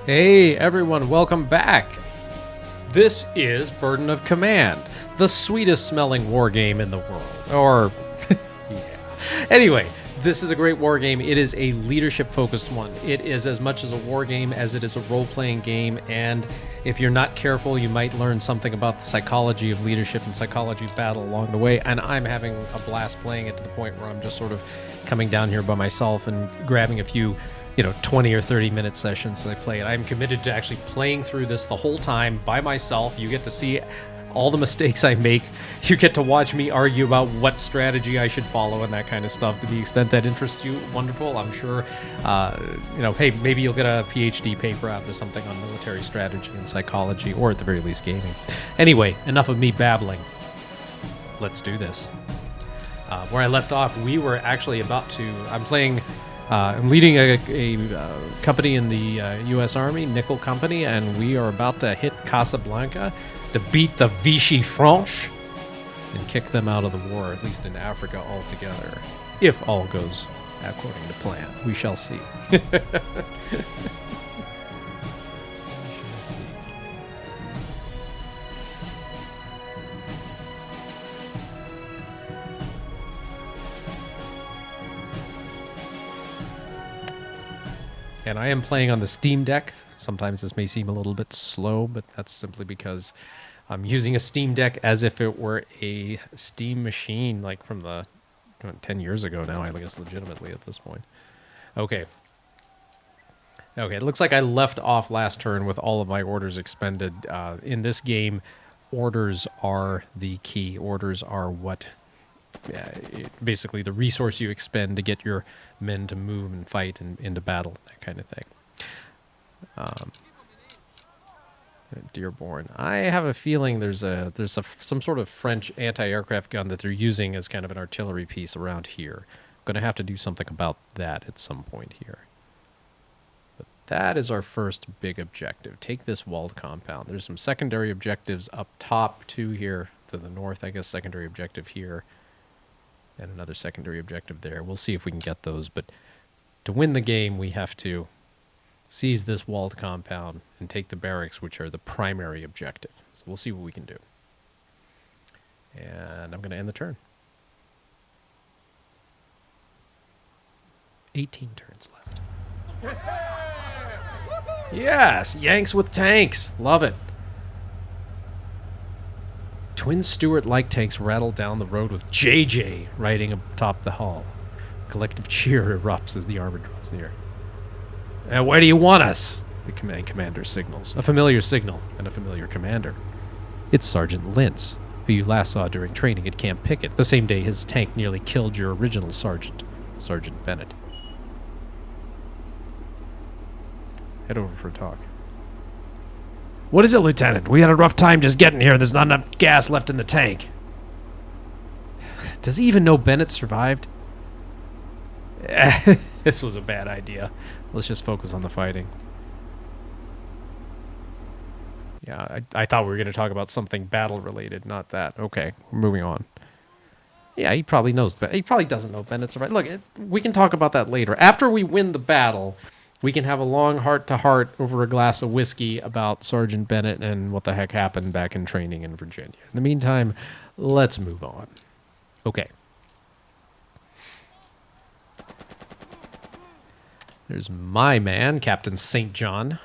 Hey everyone, welcome back. This is Burden of Command, the sweetest smelling war game in the world. Or, yeah. Anyway, this is a great war game. It is a leadership focused one. It is as much as a war game as it is a role playing game. And if you're not careful, you might learn something about the psychology of leadership and psychology of battle along the way. And I'm having a blast playing it to the point where I'm just sort of coming down here by myself and grabbing a few 20 or 30 minute sessions as I play it. I'm committed to actually playing through this the whole time by myself. You get to see all the mistakes I make. You get to watch me argue about what strategy I should follow and that kind of stuff. To the extent that interests you, wonderful. I'm sure, hey, maybe you'll get a PhD paper out of something on military strategy and psychology, or at the very least gaming. Anyway, enough of me babbling. Let's do this. Where I left off, we were actually about to... I'm leading a company in the U.S. Army, Nickel Company, and we are about to hit Casablanca to beat the Vichy French and kick them out of the war, at least in Africa altogether. If all goes according to plan. We shall see. And I am playing on the Steam Deck. Sometimes this may seem a little bit slow, but that's simply because I'm using a Steam Deck as if it were a Steam machine, like from the 10 years ago now, I guess legitimately at this point. Okay, it looks like I left off last turn with all of my orders expended. In this game, orders are the key. Orders are what... basically the resource you expend to get your men to move and fight and into battle, that kind of thing. Dearborn. I have a feeling there's some sort of French anti-aircraft gun that they're using as kind of an artillery piece around here. I'm going to have to do something about that at some point here. But that is our first big objective. Take this walled compound. There's some secondary objectives up top too here to the north. I guess secondary objective here. And another secondary objective there. We'll see if we can get those, but to win the game, we have to seize this walled compound and take the barracks, which are the primary objective. So we'll see what we can do. And I'm going to end the turn. 18 turns left. Yes, Yanks with tanks. Love it. Twin Stuart light tanks rattle down the road with JJ riding atop the hull. Collective cheer erupts as the armor draws near. Where do you want us? The command commander signals. A familiar signal and a familiar commander. It's Sergeant Lintz, who you last saw during training at Camp Pickett, the same day his tank nearly killed your original sergeant, Sergeant Bennett. Head over for a talk. What is it, Lieutenant? We had a rough time just getting here. There's not enough gas left in the tank. Does he even know Bennett survived? This was a bad idea. Let's just focus on the fighting. Yeah, I thought we were going to talk about something battle-related, not that. Okay, we're moving on. Yeah, he probably knows. He probably doesn't know Bennett survived. Look, we can talk about that later. After we win the battle... we can have a long heart-to-heart over a glass of whiskey about Sergeant Bennett and what the heck happened back in training in Virginia. In the meantime, let's move on. Okay. There's my man, Captain St. John.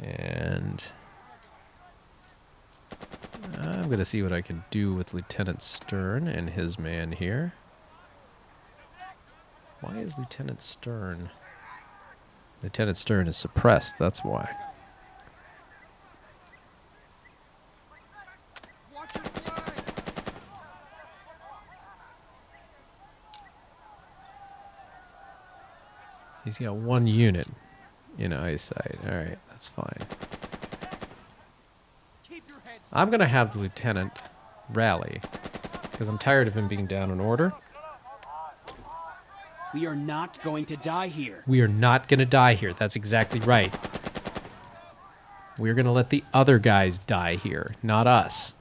And I'm going to see what I can do with Lieutenant Stern and his man here. Why is Lieutenant Stern... Lieutenant Stern is suppressed, that's why. He's got one unit in eyesight. Alright, that's fine. I'm going to have the lieutenant rally, because I'm tired of him being down in order. We are not going to die here. We are not going to die here. That's exactly right. We're going to let the other guys die here, not us.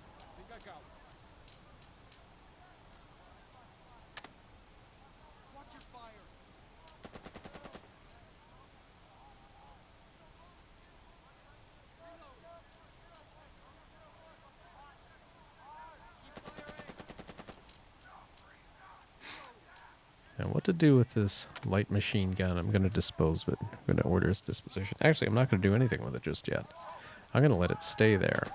Now, what to do with this light machine gun? I'm going to dispose of it. I'm going to order its disposition. Actually, I'm not going to do anything with it just yet. I'm going to let it stay there.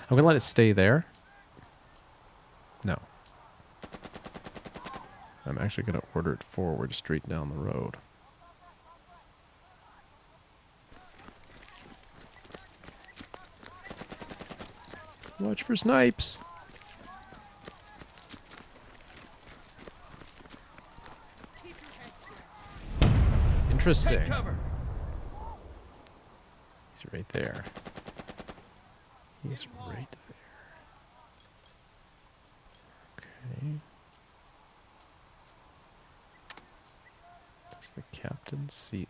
I'm going to let it stay there. No. I'm actually going to order it forward straight down the road. Watch for snipes. Interesting. He's right there. He's right there. Okay. Does the captain see them?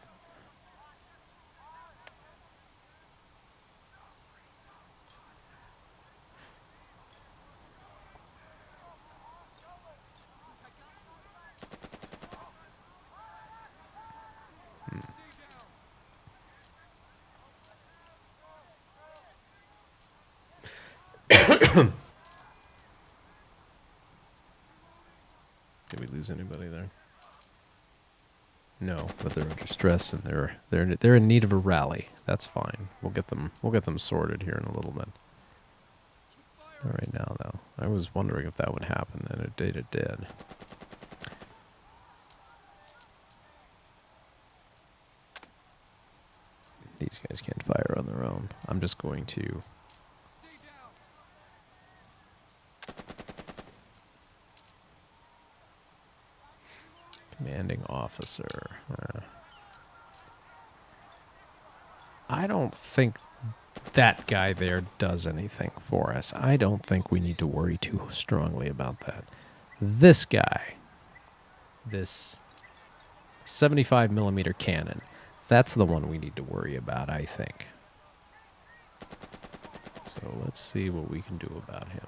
Did we lose anybody there? No, but they're under stress and they're in need of a rally. That's fine. We'll get them sorted here in a little bit. Not right now though. I was wondering if that would happen, and it did. It did. These guys can't fire on their own. I'm just going to. Commanding officer. I don't think that guy there does anything for us. I don't think we need to worry too strongly about that. This guy, this 75mm cannon, that's the one we need to worry about, I think. So let's see what we can do about him.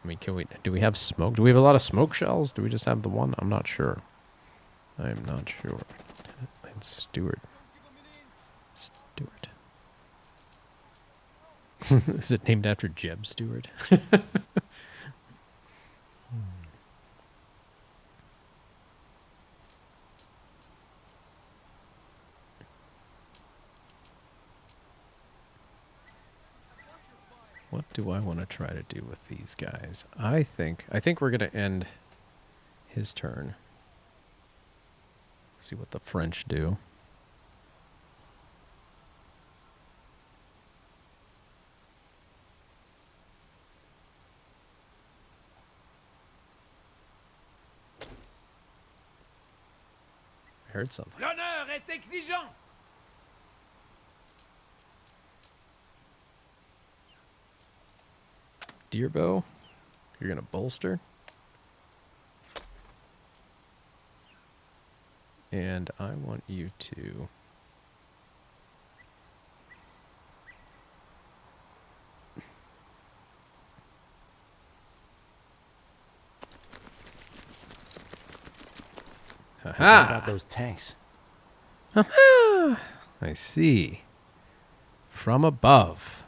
I mean, do we have smoke? Do we have a lot of smoke shells? Do we just have the one? I'm not sure. I'm not sure. Lance Stewart. Stewart. Is it named after Jeb Stewart? What do I want to try to do with these guys? I think we're going to end his turn. See what the French do. I heard something. L'honneur est exigeant. Deerbow, you're going to bolster. And I want you to... What about those tanks? I see. From above.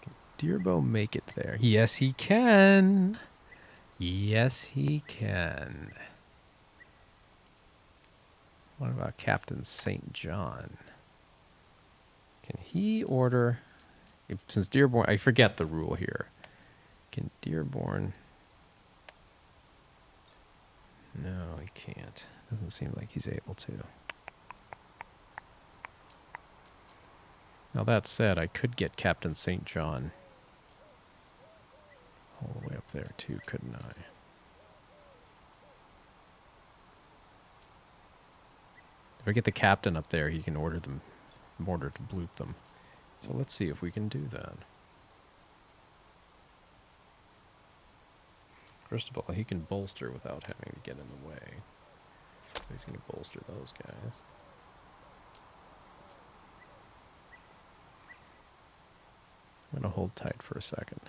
Can Deerbow make it there? Yes, he can. Yes, he can. What about Captain St. John? Can he order... since Dearborn... I forget the rule here. Can Dearborn... No, he can't. Doesn't seem like he's able to. Now that said, I could get Captain St. John all the way up there too, couldn't I? If I get the captain up there, he can order to bloop them. So let's see if we can do that. First of all, he can bolster without having to get in the way. So he's going to bolster those guys. I'm going to hold tight for a second.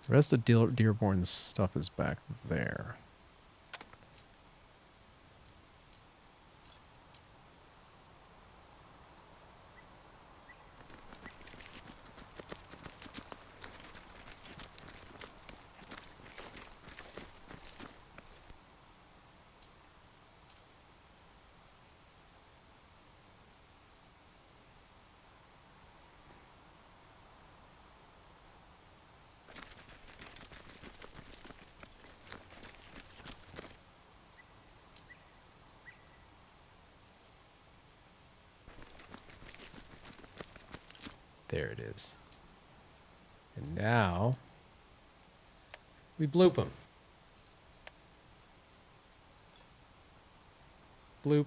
The rest of Dearborn's stuff is back there. There it is. And now we bloop him. Bloop.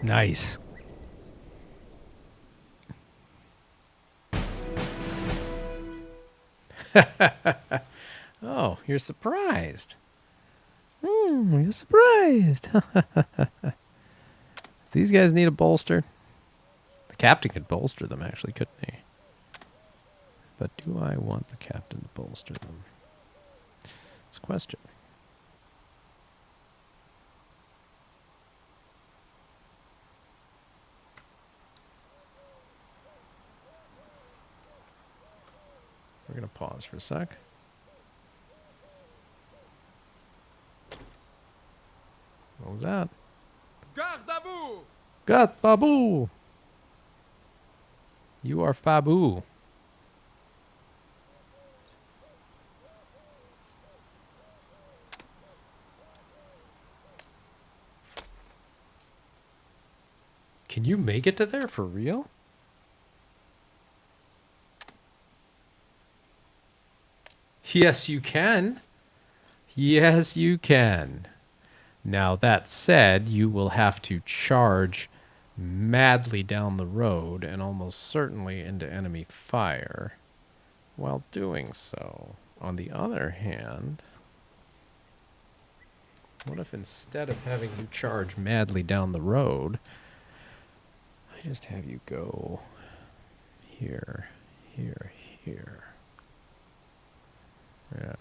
Nice. Oh, you're surprised. You're surprised. These guys need a bolster. The captain could bolster them, actually, couldn't he? But do I want the captain to bolster them? It's a question. We're going to pause for a sec. What was that? Garde à vous! Got Babu! You are Fabu. Can you make it to there for real? Yes, you can. Yes, you can. Now, that said, you will have to charge madly down the road and almost certainly into enemy fire while doing so. On the other hand, what if instead of having you charge madly down the road, I just have you go here, here, here. Yeah.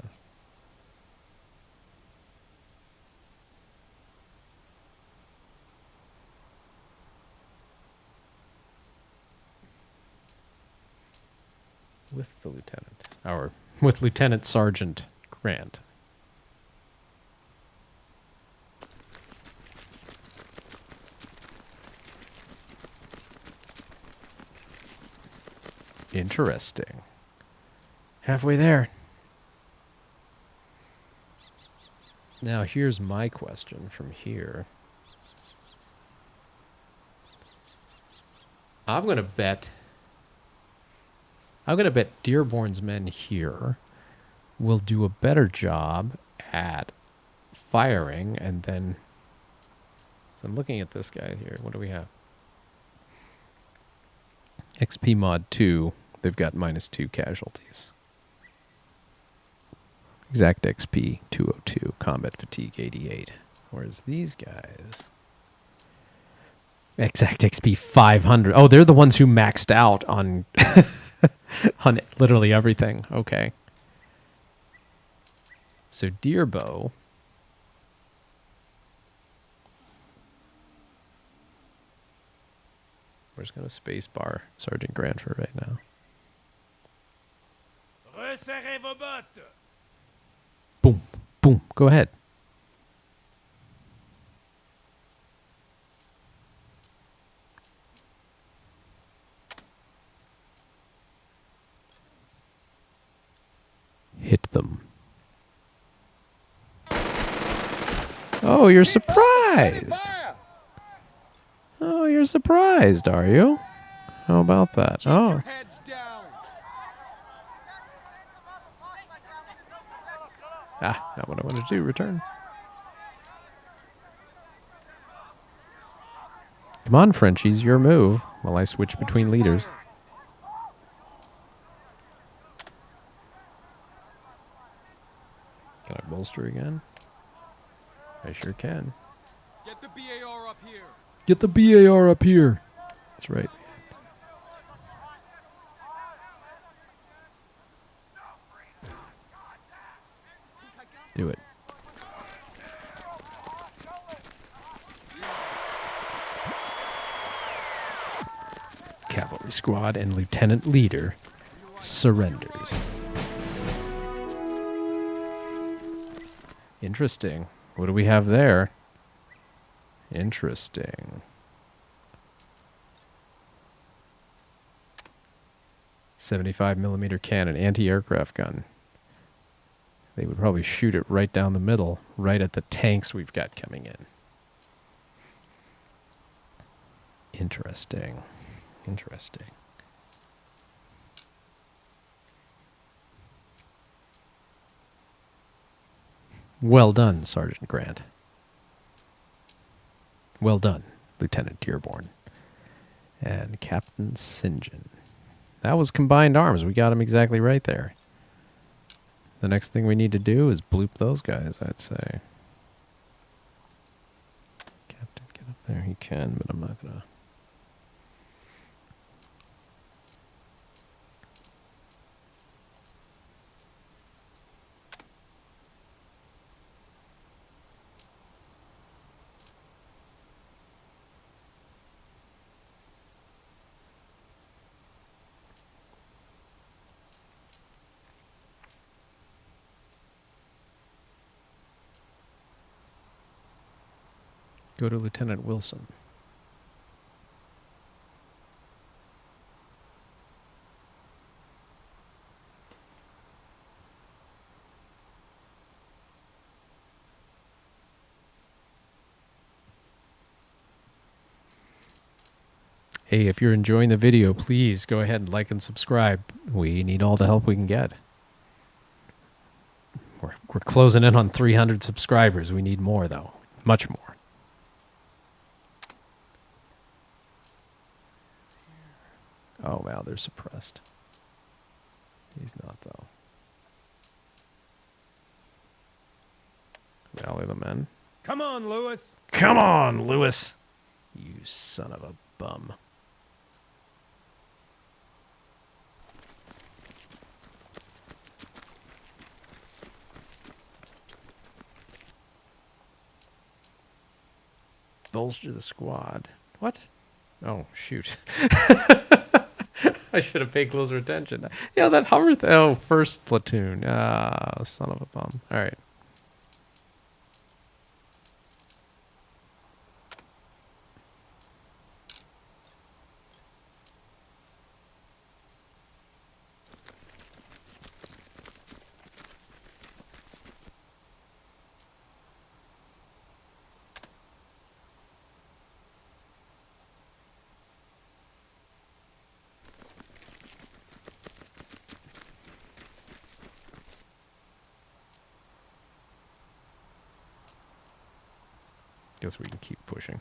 With the lieutenant, or with Lieutenant Sergeant Grant. Interesting. Halfway there. Now here's my question from here. I'm gonna bet Dearborn's men here will do a better job at firing, and then... So I'm looking at this guy here. What do we have? XP mod 2. They've got -2 casualties. Exact XP 202. Combat fatigue 88. Whereas these guys... Exact XP 500. Oh, they're the ones who maxed out on... on literally everything. Okay. So Dearbow. We're just going to spacebar Sergeant Grant for right now. Resserrez vos bottes! Boom. Boom. Go ahead. Hit them. Oh, you're surprised. Oh, you're surprised, are you? How about that? Oh. Ah, not what I wanted to do. Return. Come on, Frenchies, your move while I switch between leaders. Can I bolster again? I sure can. Get the BAR up here. Get the BAR up here. That's right. Do it. Cavalry squad and lieutenant leader surrenders. Interesting. What do we have there? Interesting. 75mm cannon, anti-aircraft gun. They would probably shoot it right down the middle, right at the tanks we've got coming in. Interesting. Interesting. Well done, Sergeant Grant. Well done, Lieutenant Dearborn. And Captain St. John. That was combined arms. We got him exactly right there. The next thing we need to do is bloop those guys, I'd say. Captain, get up there. He can, but I'm not going to. Go to Lieutenant Wilson. Hey, if you're enjoying the video, please go ahead and like and subscribe. We need all the help we can get. We're closing in on 300 subscribers. We need more, though. Much more. Oh, wow, they're suppressed. He's not, though. Rally the men. Come on, Lewis. Come on, Lewis. You son of a bum. Bolster the squad. What? Oh, shoot. I should have paid closer attention. Yeah, that Hummer... oh, first platoon. Ah, son of a bum. All right. Guess we can keep pushing.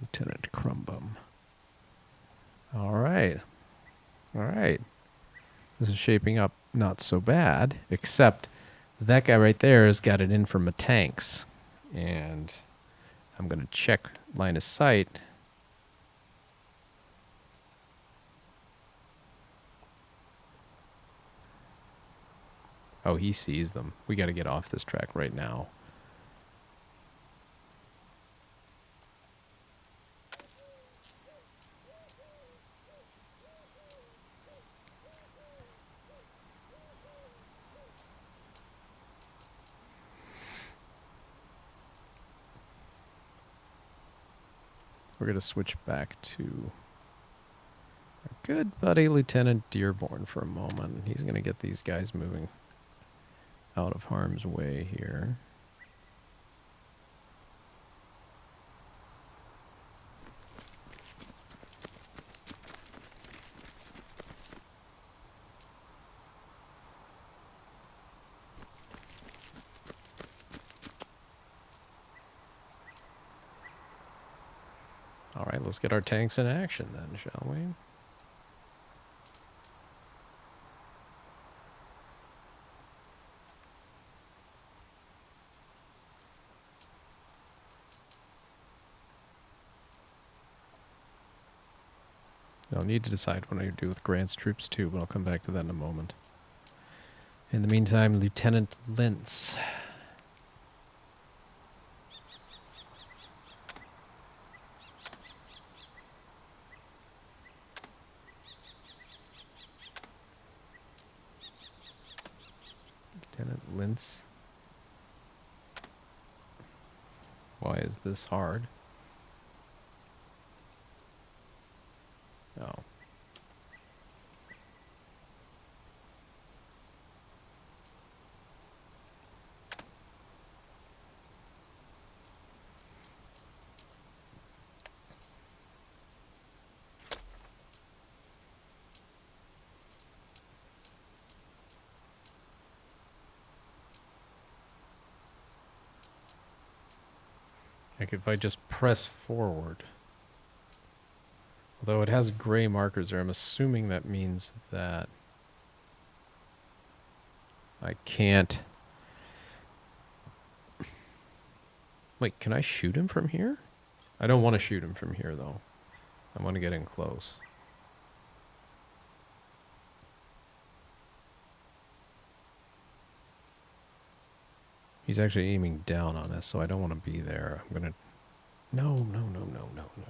Lieutenant Crumbum. All right. All right. This is shaping up not so bad, except that guy right there has got it in from the tanks. And I'm going to check line of sight. Oh, he sees them. We got to get off this track right now. We're going to switch back to our good buddy Lieutenant Dearborn for a moment. He's going to get these guys moving out of harm's way here. All right, let's get our tanks in action then, shall we? I'll need to decide what I do with Grant's troops too, but I'll come back to that in a moment. In the meantime, Lieutenant Lintz. Lieutenant Lintz. Why is this hard? Oh. Like if I just press forward. Although it has gray markers there, I'm assuming that means that I can't... Wait, can I shoot him from here? I don't want to shoot him from here, though. I want to get in close. He's actually aiming down on us, so I don't want to be there. I'm going to... No, no, no, no, no, no.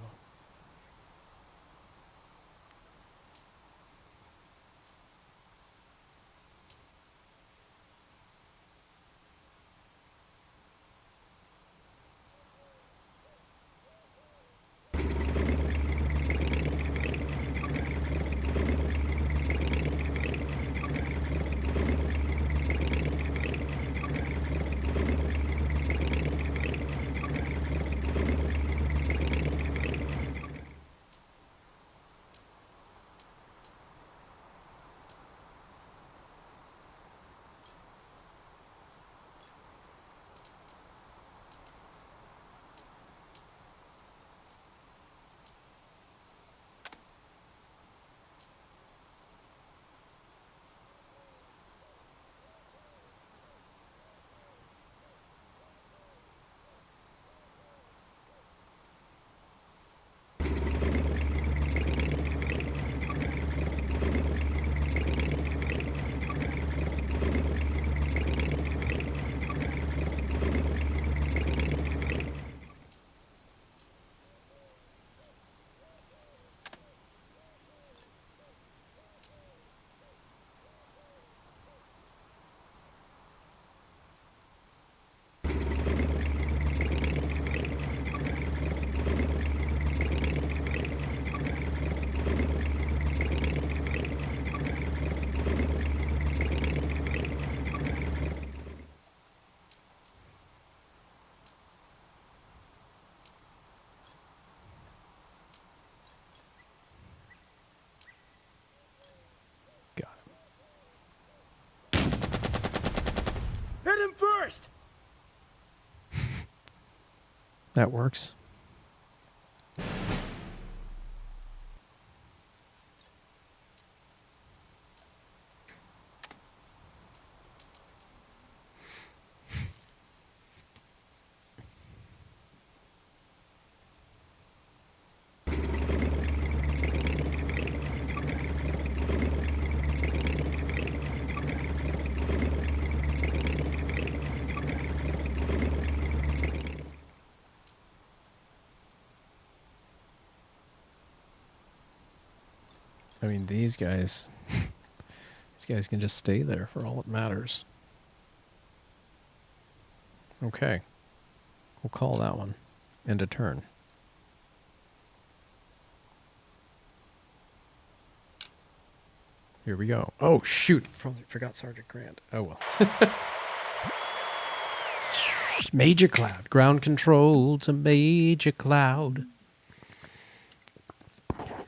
Hit him first! That works. I mean, these guys can just stay there for all it matters. Okay. We'll call that one. End a turn. Here we go. Oh, shoot. Forgot Sergeant Grant. Oh, well. Major cloud. Ground control to Major Cloud.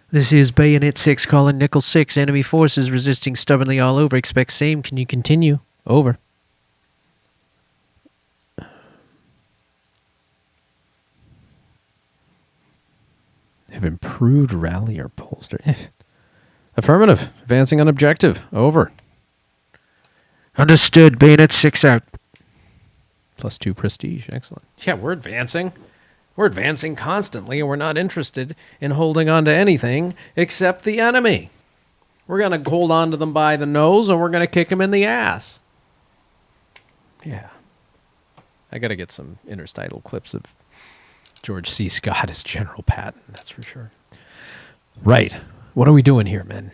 This is Bayonet 6 calling Nickel 6. Enemy forces resisting stubbornly all over. Expect same. Can you continue? Over. Have improved rally or bolster. Affirmative. Advancing on objective. Over. Understood. Bayonet 6 out. +2 prestige. Excellent. Yeah, we're advancing. We're advancing constantly, and we're not interested in holding on to anything except the enemy. We're going to hold on to them by the nose, and we're going to kick them in the ass. Yeah. I got to get some interstitial clips of George C. Scott as General Patton, that's for sure. Right. What are we doing here, men?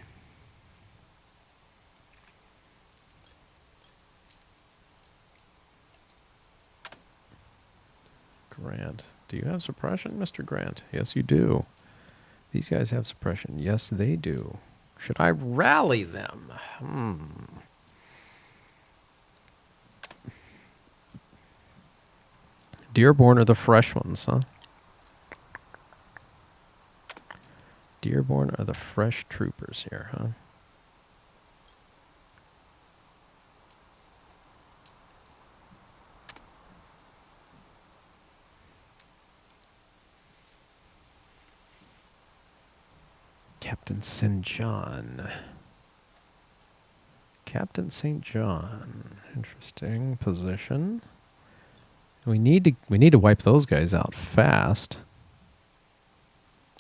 Grant. Do you have suppression, Mr. Grant? Yes, you do. These guys have suppression. Yes, they do. Should I rally them? Dearborn are the fresh ones, huh? Dearborn are the fresh troopers here, huh? Captain St. John. Captain St. John. Interesting position. We need to wipe those guys out fast.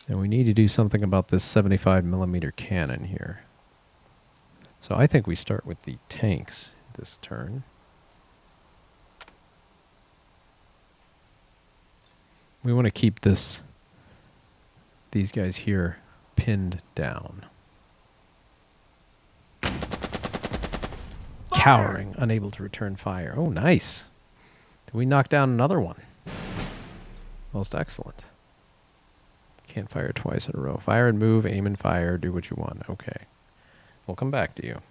And we need to do something about this 75mm cannon here. So I think we start with the tanks this turn. We want to keep these guys here pinned down. Cowering, unable to return fire. Oh, nice. Did we knock down another one? Most excellent. Can't fire twice in a row. Fire and move, aim and fire, do what you want. Okay. We'll come back to you.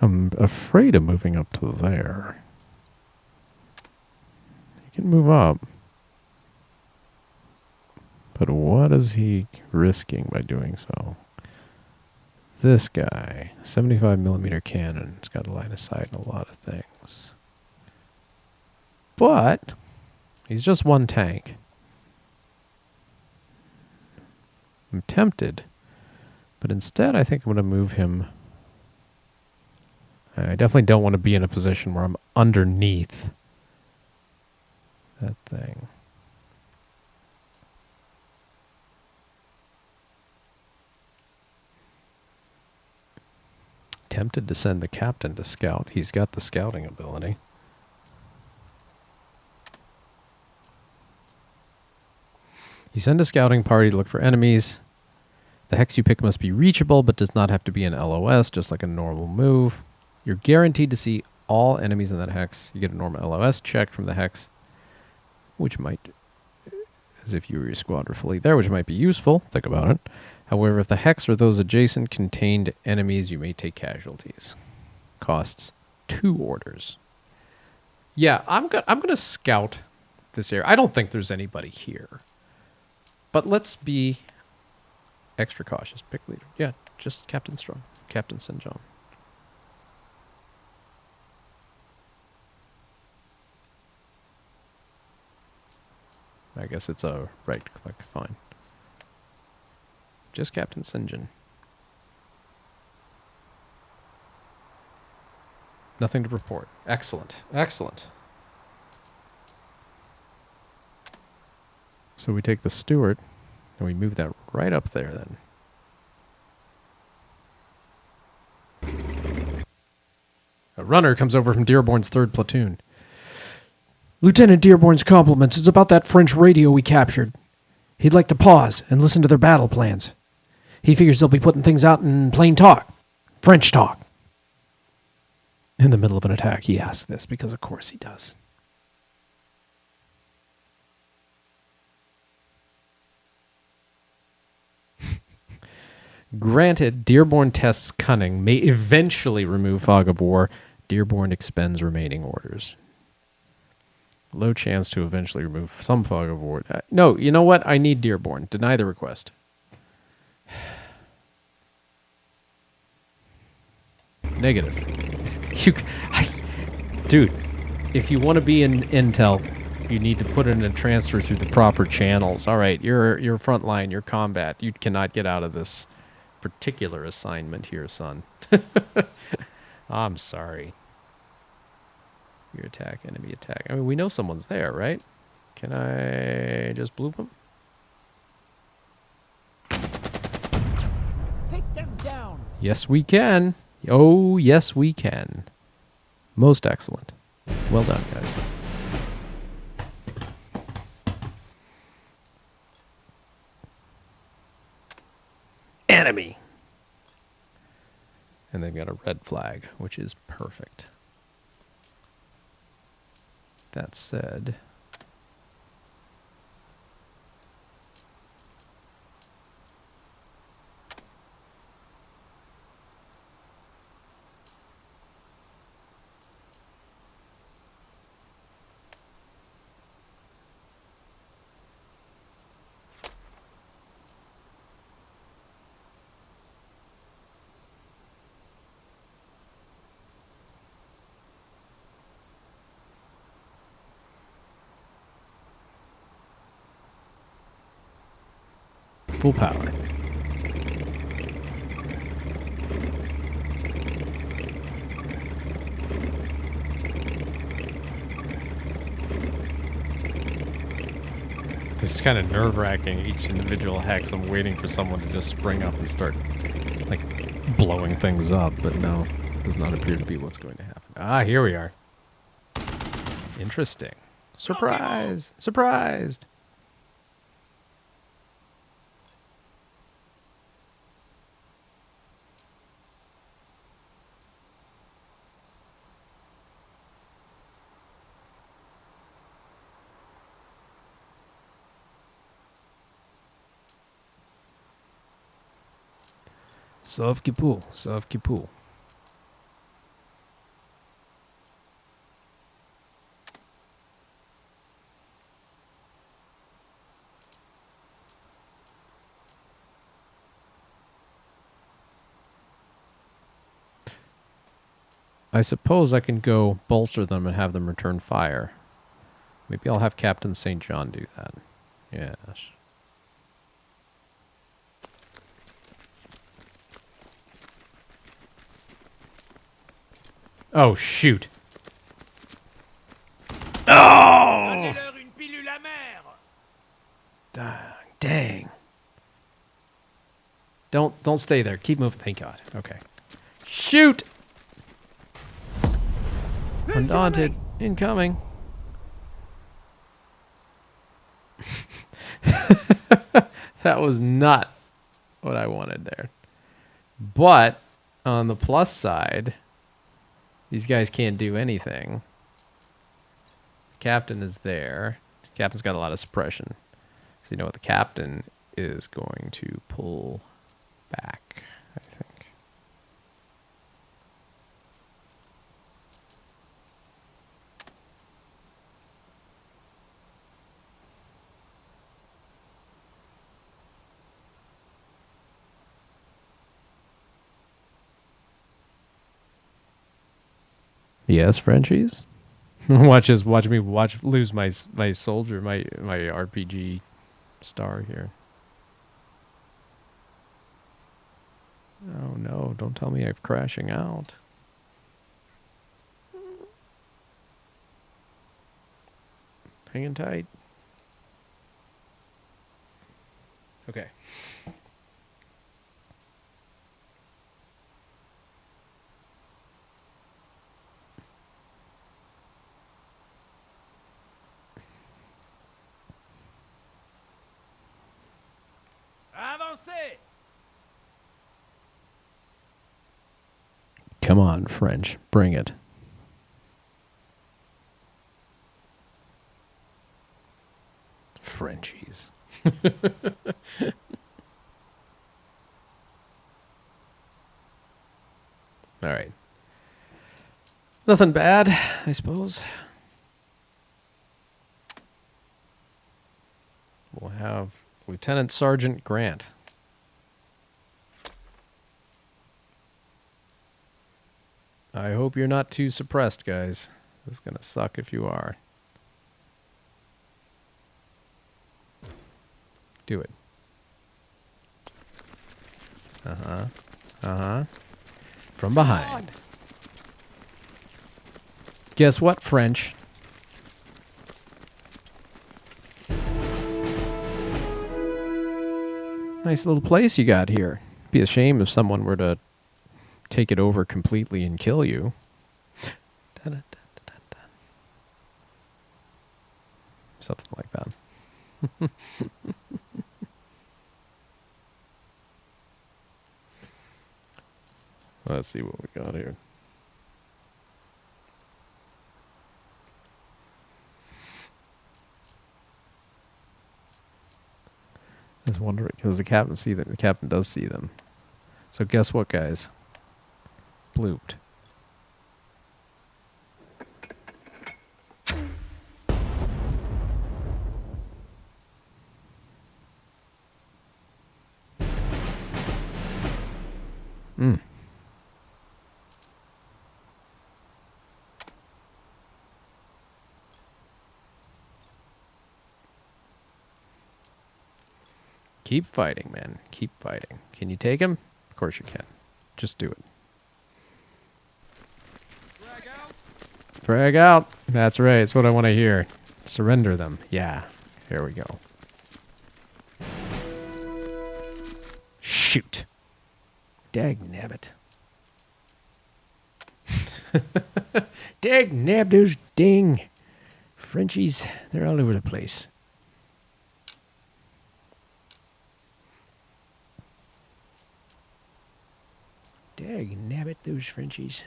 I'm afraid of moving up to there. He can move up. But what is he risking by doing so? This guy, 75mm cannon, it's got a line of sight in a lot of things. But he's just one tank. I'm tempted, but instead I think I'm going to move him. I definitely don't want to be in a position where I'm underneath that thing. Tempted to send the captain to scout. He's got the scouting ability. You send a scouting party to look for enemies. The hex you pick must be reachable, but does not have to be an LOS, just like a normal move. You're guaranteed to see all enemies in that hex. You get a normal LOS check from the hex, which might, as if you were your squad were fully there, which might be useful. Think about it. However, if the hex or those adjacent contained enemies, you may take casualties. Costs 2 orders. Yeah, I'm gonna scout this area. I don't think there's anybody here, but let's be extra cautious. Pick leader. Yeah, just Captain Strong, Captain St. John. I guess it's a right click. Fine. Just Captain St. John. Nothing to report. Excellent. Excellent. So we take the Stewart and we move that right up there then. A runner comes over from Dearborn's 3rd platoon. Lieutenant Dearborn's compliments. It's about that French radio we captured. He'd like to pause and listen to their battle plans. He figures they'll be putting things out in plain talk. French talk. In the middle of an attack, he asks this because of course he does. Granted, Dearborn tests cunning, may eventually remove fog of war. Dearborn expends remaining orders. Low chance to eventually remove some fog of war. No, you know what? I need Dearborn. Deny the request. Negative. Dude, if you want to be in Intel, you need to put in a transfer through the proper channels. All right, you're frontline, you're combat. You cannot get out of this particular assignment here, son. I'm sorry. Your attack, enemy attack. I mean, we know someone's there, right? Can I just bloop them? Take them down. Yes, we can. Oh, yes, we can. Most excellent. Well done, guys. Enemy. And they've got a red flag, which is perfect. That said, full power. This is kind of nerve-wracking. Each individual hex, I'm waiting for someone to just spring up and start, like, blowing things up. But no, does not appear to be what's going to happen. Ah, here we are. Interesting. Surprise! Surprised! Sauf qui peut, sauf qui peut. I suppose I can go bolster them and have them return fire. Maybe I'll have Captain St. John do that. Yes. Oh, shoot. Oh! Dang. Don't stay there. Keep moving. Thank God. Okay. Shoot! Undaunted. Incoming. That was not what I wanted there. But on the plus side, these guys can't do anything. Captain is there. Captain's got a lot of suppression. So you know what? The captain is going to pull back, I think. Yes, Frenchies. watch me lose my soldier, my RPG star here. Oh no, don't tell me I'm crashing out. Hanging tight. Okay. Avancez! Come on, French. Bring it. Frenchies. All right. Nothing bad, I suppose. We'll have Lieutenant Sergeant Grant. I hope you're not too suppressed, guys. This is going to suck if you are. Do it. Uh-huh. Uh-huh. From behind. Guess what, French? Nice little place you got here. Be a shame if someone were to take it over completely and kill you. Something like that. Let's see what we got here. I was wondering because the captain see them. The captain does see them. So guess what, guys? Blooped. Hmm. Keep fighting, man. Keep fighting. Can you take him? Of course you can. Just do it. Frag out. Frag out. That's right. That's what I want to hear. Surrender them. Yeah. Here we go. Shoot. Dagnabbit. Dagnab those ding Frenchies. They're all over the place. Dagnabbit those Frenchies.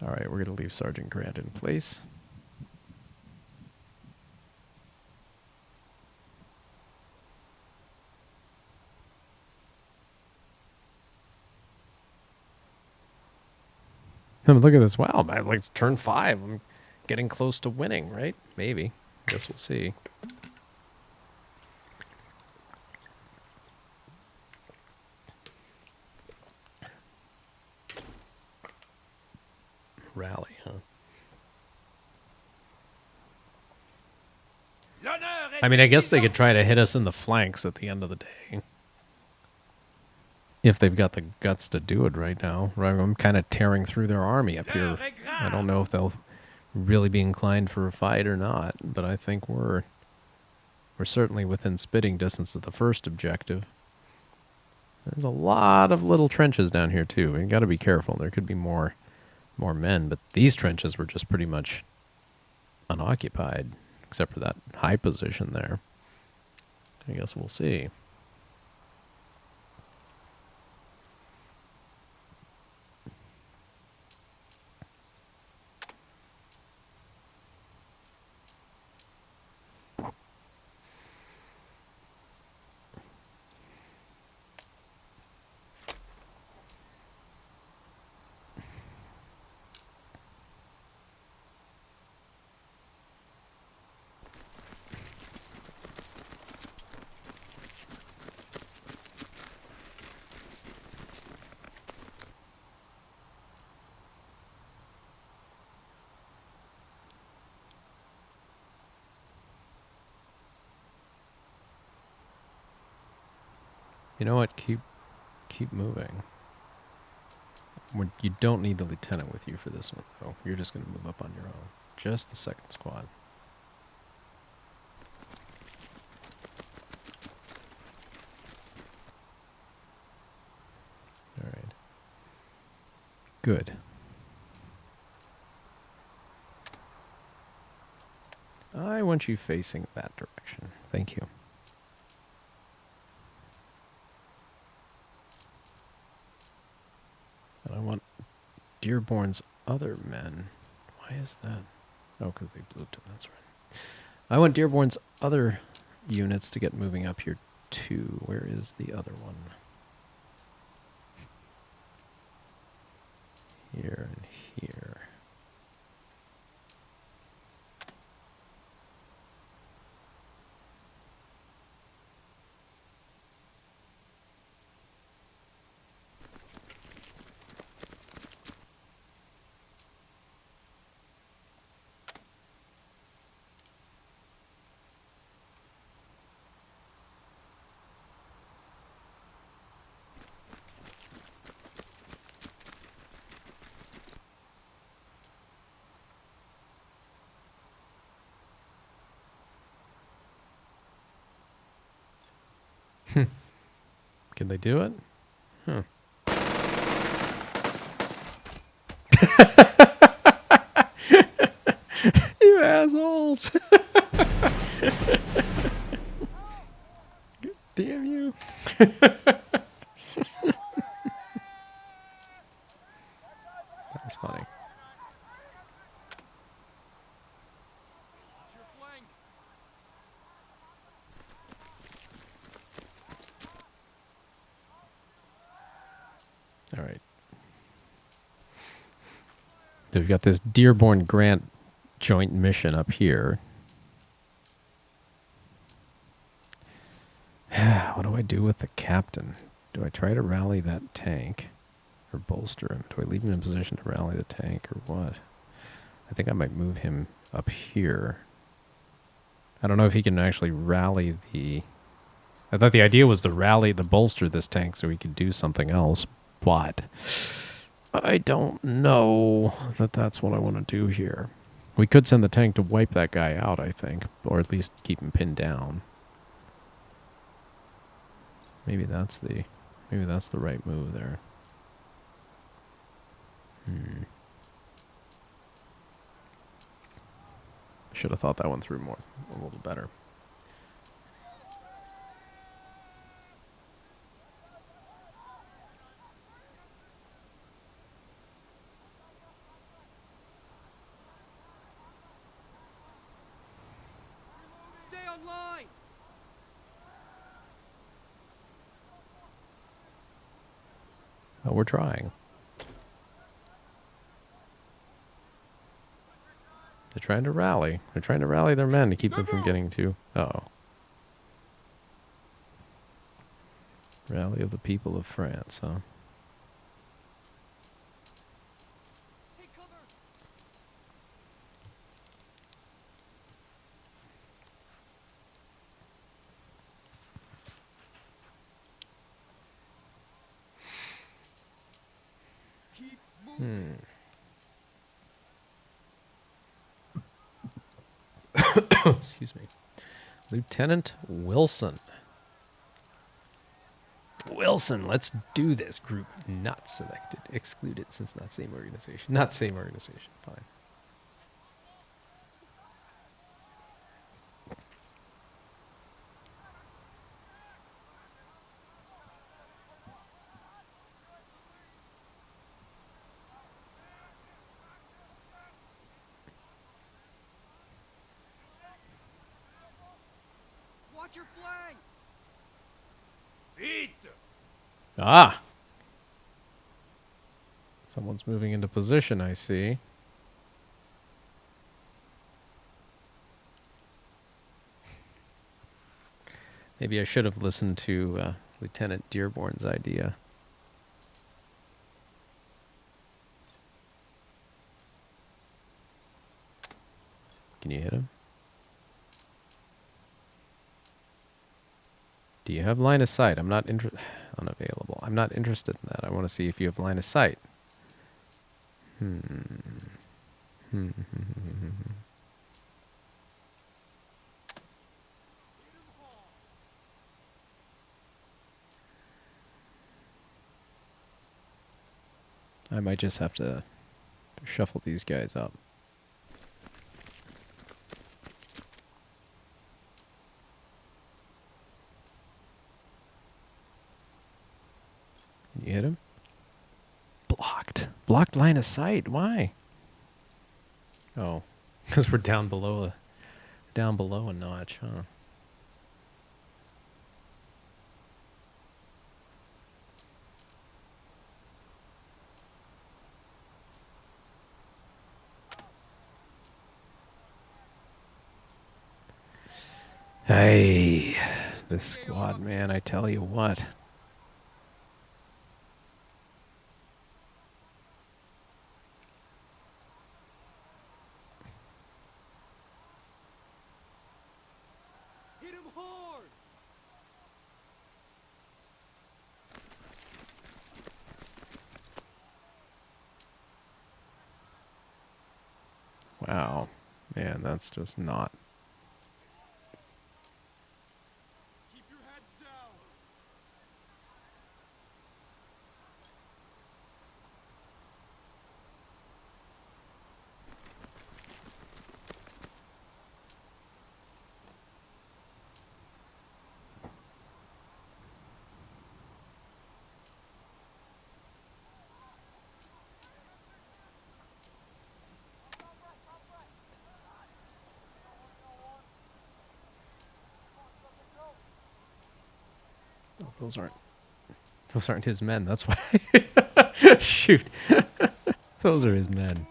All right, we're going to leave Sergeant Grant in place. Look at this. Wow, man, like it's turn 5. I'm getting close to winning, right? Maybe. Guess we'll see. Rally, huh? I mean, I guess they could try to hit us in the flanks at the end of the day. If they've got the guts to do it right now. I'm kind of tearing through their army up here. I don't know if they'll really be inclined for a fight or not, but I think we're certainly within spitting distance of the first objective. There's a lot of little trenches down here, too. We've got to be careful. There could be more men, but these trenches were just pretty much unoccupied, except for that high position there. I guess we'll see. You know what? Keep moving. You don't need the lieutenant with you for this one, though. You're just going to move up on your own. Just the second squad. All right. Good. I want you facing that direction. Thank you. And I want Dearborn's other men. Why is that? Oh, because they blew to. That's right. I want Dearborn's other units to get moving up here too. Where is the other one? Here and here. Can they do it? Huh. You assholes! Damn you! That's funny. All right. So we've got this Dearborn Grant joint mission up here. What do I do with the captain? Do I try to rally that tank or bolster him? Do I leave him in position to rally the tank or what? I think I might move him up here. I don't know if he can actually rally the... I thought the idea was to rally the bolster this tank so he could do something else, but I don't know that that's what I want to do here. We could send the tank to wipe that guy out, I think, or at least keep him pinned down. Maybe that's the right move there. Should have thought that one through a little better. Stay online. Oh, we're trying. They're trying to rally. They're trying to rally their men to keep them from getting too... Uh-oh. Rally of the people of France, huh? Take cover. Keep moving. Excuse me. Lieutenant Wilson. Wilson, let's do this. Group not selected. Excluded since not same organization. Not same organization. Fine. Watch your flank. Vite. Ah! Someone's moving into position, I see. Maybe I should have listened to Lieutenant Dearborn's idea. Can you hit him? Do you have line of sight? I'm not unavailable. I'm not interested in that. I want to see if you have line of sight. I might just have to shuffle these guys up. Can you hit him? Blocked. Blocked line of sight. Why? Oh, because we're down below a notch, huh? Hey, this squad, man, I tell you what. Hit him hard. Wow, man, that's just not. Keep your heads down. Those aren't his men. That's why. Shoot. Those are his men.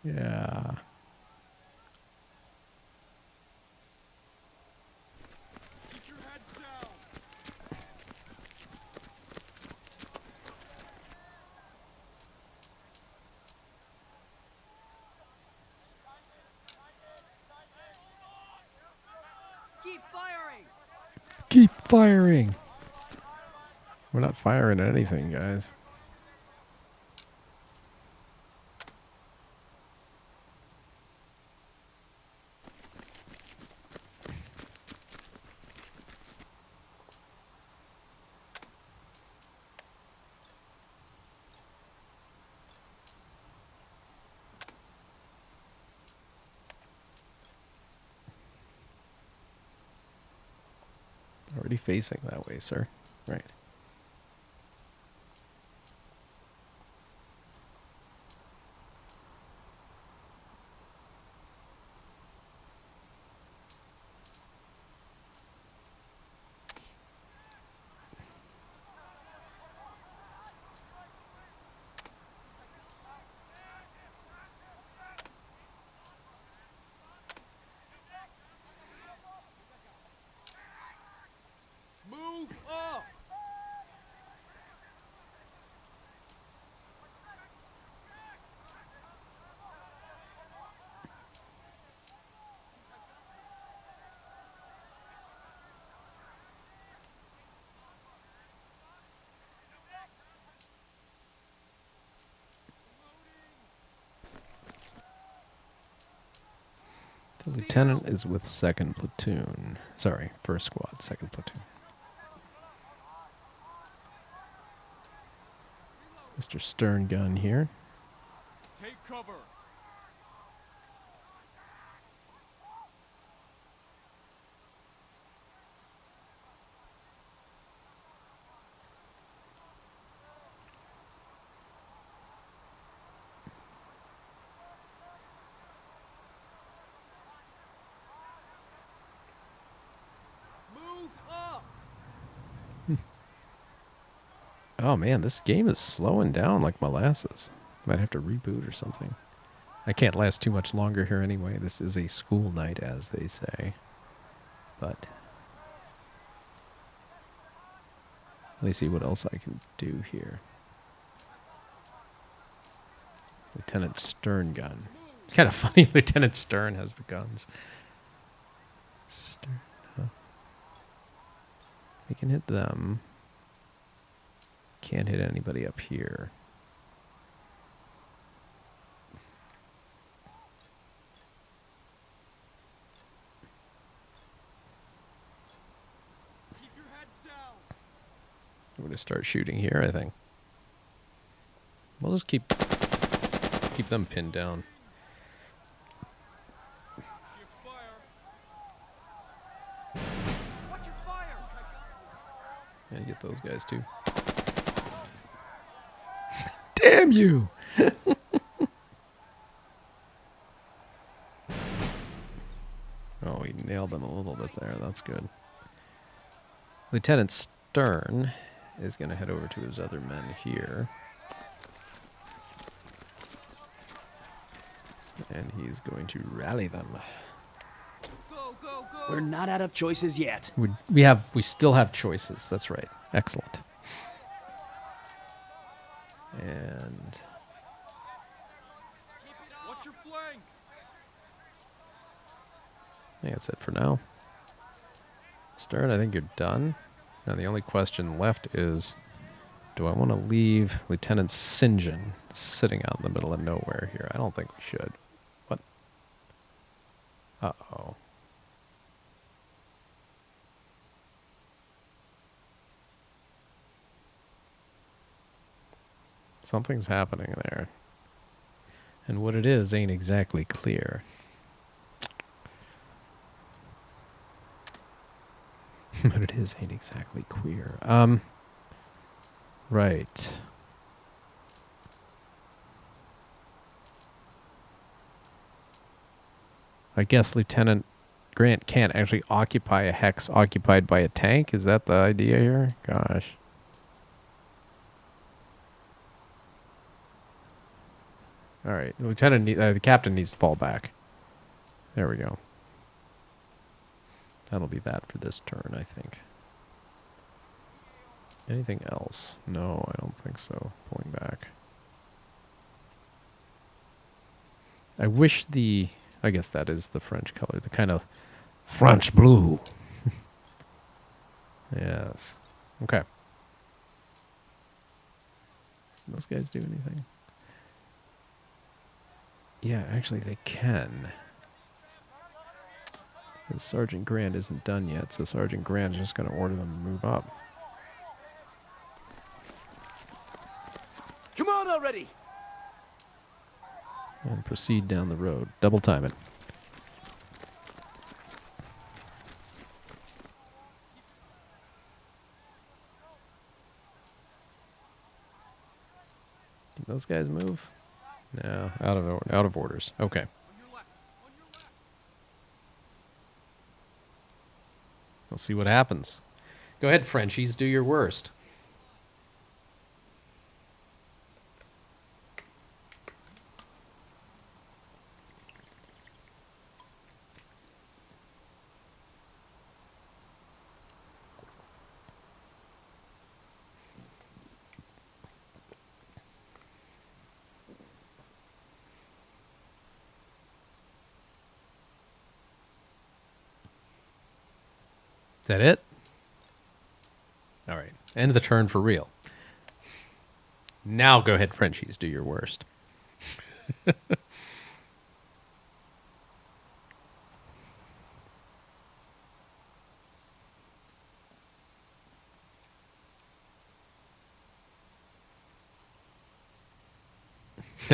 Yeah. Keep your heads down. Keep firing. Keep firing. We're not firing at anything, guys. Already facing that way, sir. Right. Move up. The lieutenant is with 2nd platoon. Sorry, 1st squad, 2nd platoon. Mr. Stern Gun here. Take cover. Move up. Oh man, this game is slowing down like molasses. Might have to reboot or something. I can't last too much longer here anyway. This is a school night, as they say. But let me see what else I can do here. Lieutenant Stern Gun. Kind of funny, Lieutenant Stern has the guns. Stern, huh? We can hit them. Can't hit anybody up here. Keep your heads down. I'm going to start shooting here, I think. We'll just keep them pinned down. Shift fire. Watch your fire. And get those guys too. Damn you! Oh, we nailed them a little bit there. That's good. Lieutenant Stern is going to head over to his other men here. And he's going to rally them. Go, go, go. We're not out of choices yet. We still have choices. That's right. Excellent. And Watch your flank. I think that's it for now. Stern, I think you're done. Now the only question left is, do I want to leave Lieutenant St. John sitting out in the middle of nowhere here? I don't think we should. What? Uh-oh. Something's happening there. And what it is ain't exactly clear. What it is ain't exactly queer. Right. I guess Lieutenant Grant can't actually occupy a hex occupied by a tank? Is that the idea here? Gosh. All right, the captain needs to fall back. There we go. That'll be that for this turn, I think. Anything else? No, I don't think so. Pulling back. I wish I guess that is the French color, the kind of French blue. Yes. Okay. Can those guys do anything? Yeah, actually they can. Because Sergeant Grant isn't done yet, so Sergeant Grant is just going to order them to move up. Come on already! And proceed down the road. Double time it. Can those guys move? No, out of orders. Okay. On your left. On your left. Let's see what happens. Go ahead, Frenchies, do your worst. Is that it? All right. End of the turn for real. Now go ahead, Frenchies. Do your worst. I'm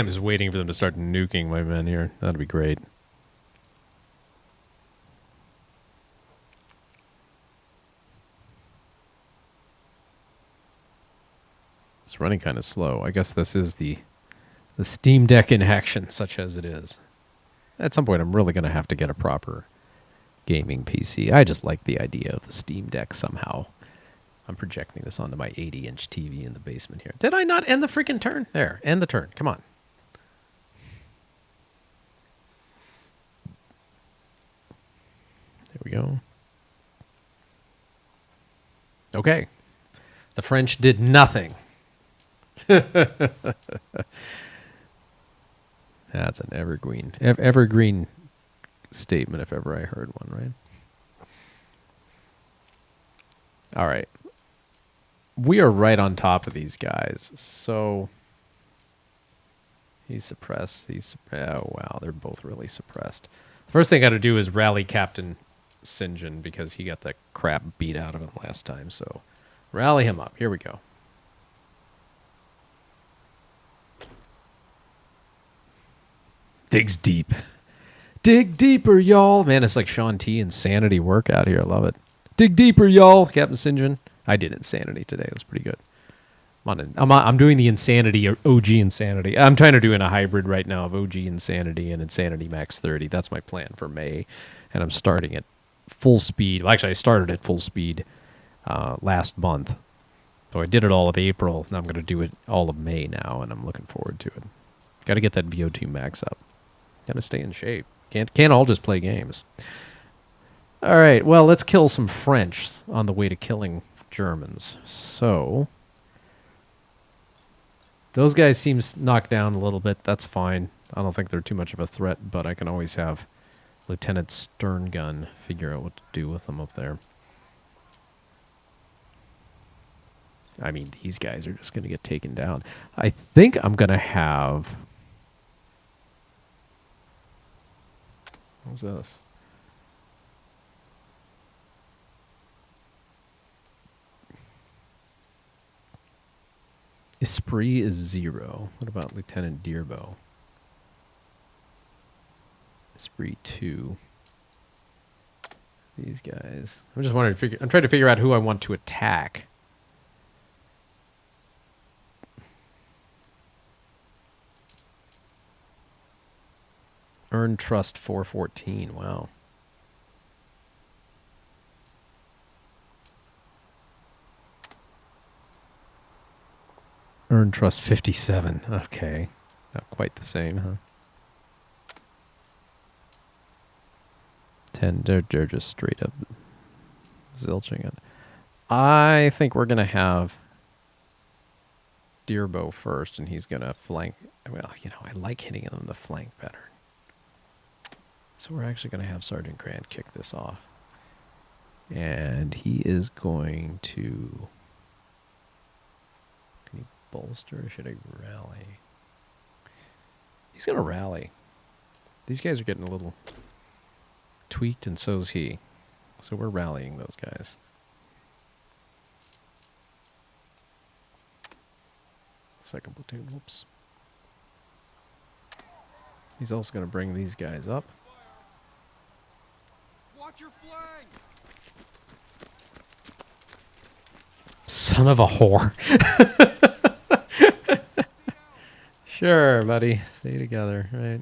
just waiting for them to start nuking my men here. That'd be great. It's running kind of slow. I guess this is the Steam Deck in action, such as it is. At some point, I'm really going to have to get a proper gaming PC. I just like the idea of the Steam Deck somehow. I'm projecting this onto my 80-inch TV in the basement here. Did I not end the freaking turn? There, end the turn. Come on. There we go. Okay. The French did nothing. That's an evergreen statement if ever I heard one, right? All right. We are right on top of these guys. So he's suppressed. Oh, wow. They're both really suppressed. The first thing I got to do is rally Captain St. John because he got the crap beat out of him last time. So rally him up. Here we go. Digs deep. Dig deeper, y'all. Man, it's like Sean T. Insanity workout here. I love it. Dig deeper, y'all. Captain St. John. I did Insanity today. It was pretty good. I'm doing the Insanity, or OG Insanity. I'm trying to do in a hybrid right now of OG Insanity and Insanity Max 30. That's my plan for May. And I'm starting at full speed. Well, actually, I started at full speed last month. So I did it all of April. And I'm going to do it all of May now. And I'm looking forward to it. Got to get that VO2 max up. Got to stay in shape. Can't all just play games. All right, well, let's kill some French on the way to killing Germans. So those guys seem knocked down a little bit. That's fine. I don't think they're too much of a threat, but I can always have Lieutenant Sterngun figure out what to do with them up there. I mean, these guys are just going to get taken down. I think I'm going to have... What's this? Esprit is 0. What about Lieutenant Dearbow? Esprit 2. These guys. I'm just wondering. I'm trying to figure out who I want to attack. Earn trust 414. Wow. Earn trust 57. Okay. Not quite the same, huh? 10. They're just straight up zilching it. I think we're going to have Deerbow first, and he's going to flank. Well, you know, I like hitting him in the flank better. So we're actually going to have Sergeant Grant kick this off. And he is going to... Can he bolster or should I rally? He's going to rally. These guys are getting a little tweaked, and so's he. So we're rallying those guys. Second platoon, whoops. He's also going to bring these guys up. Watch your flank. Son of a whore. Sure, buddy. Stay together, right?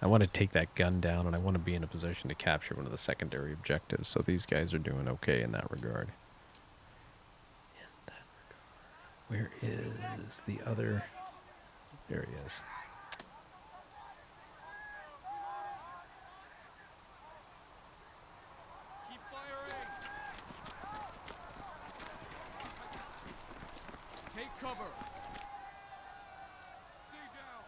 I want to take that gun down, and I want to be in a position to capture one of the secondary objectives, so these guys are doing okay in that regard. Where is the other? There he is. Keep firing. Take cover. Stay down.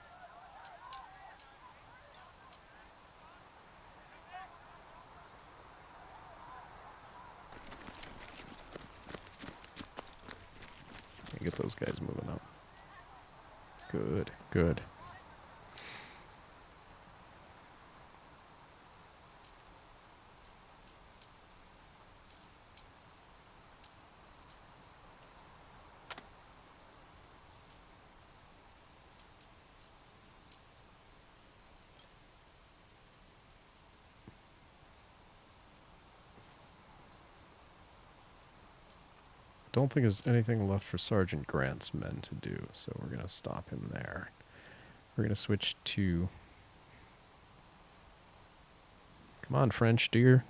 Get those guys moving up. Good, good. Don't think there's anything left for Sergeant Grant's men to do, so we're going to stop him there. We're going to switch to... Come on, French, do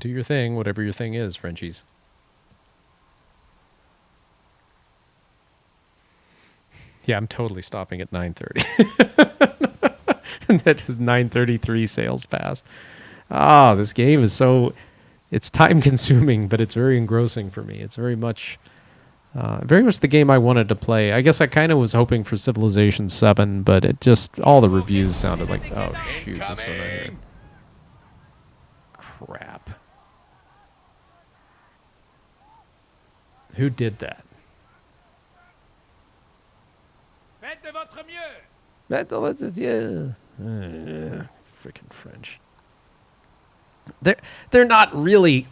your thing, whatever your thing is, Frenchies. Yeah, I'm totally stopping at 9:30. That is 9:33 sails past. Ah, this game is so... It's time-consuming, but it's very engrossing for me. It's very much the game I wanted to play. I guess I kind of was hoping for Civilization 7, but it just... All the reviews sounded like, oh, shoot, what's going on here? Crap. Who did that? Faites de votre mieux. Freaking French. They're not really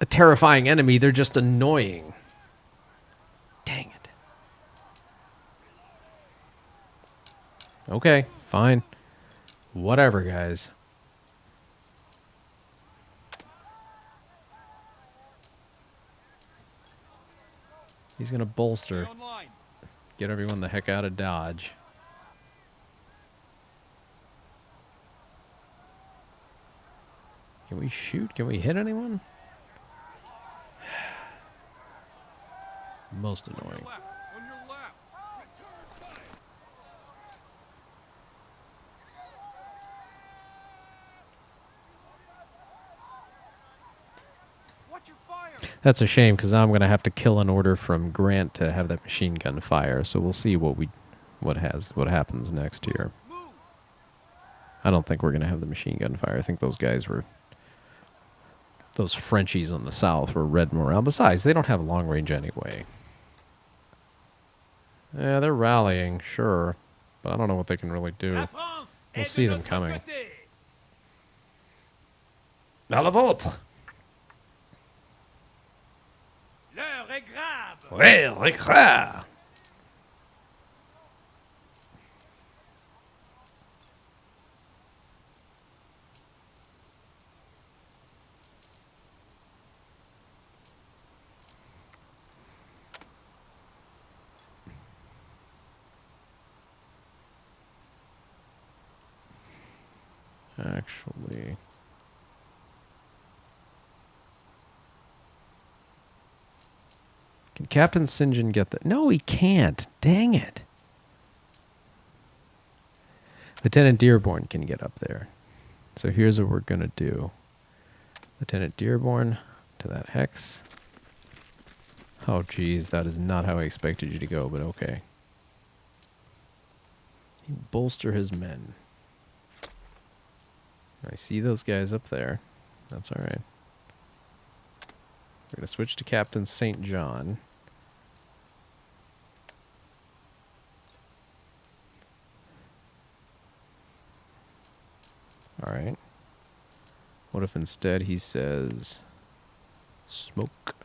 a terrifying enemy. They're just annoying. Dang it. Okay, fine. Whatever, guys. He's going to bolster. Stay online. Get everyone the heck out of Dodge. Can we shoot? Can we hit anyone? Most annoying. On your left. Return fire. Watch your fire. That's a shame, because now I'm going to have to kill an order from Grant to have that machine gun fire. So we'll see what happens next here. Move. I don't think we're going to have the machine gun fire. I think those guys were... Those Frenchies on the south were red morale. Besides, they don't have long range anyway. Yeah, they're rallying, sure. But I don't know what they can really do. We'll see them coming. À la vôtre! L'heure est grave. Ouais, l'éclat! actually... Can Captain St. John get that? No, he can't. Dang it. Lieutenant Dearborn can get up there. So here's what we're going to do. Lieutenant Dearborn to that hex. Oh, geez, that is not how I expected you to go, but okay. Bolster his men. I see those guys up there. That's all right. We're going to switch to Captain St. John. All right. What if instead he says smoke?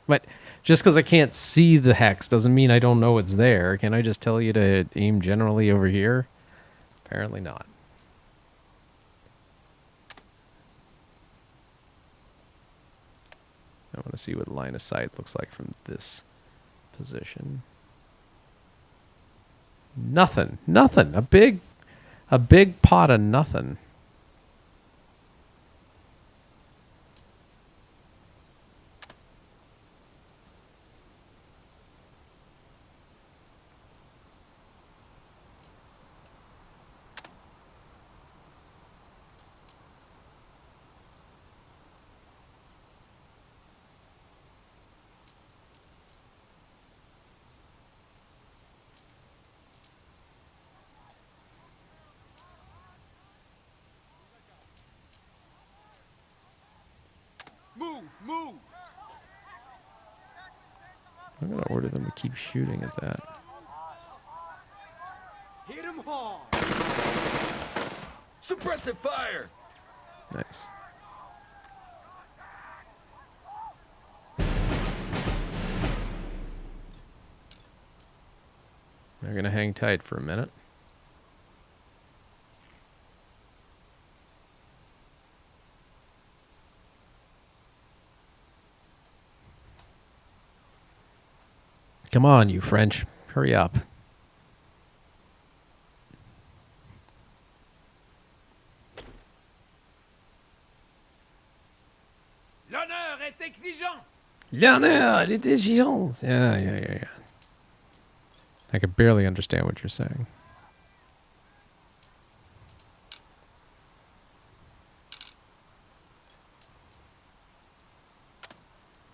But just because I can't see the hex doesn't mean I don't know it's there. Can I just tell you to aim generally over here? Apparently not. I want to see what line of sight looks like from this position. Nothing. Nothing. A big pot of nothing. Move! I'm going to order them to keep shooting at that. Hit him hard! Suppressive fire! Nice. They're going to hang tight for a minute. Come on, you French. Hurry up. L'honneur est exigeant! L'honneur est exigence. Yeah. I can barely understand what you're saying.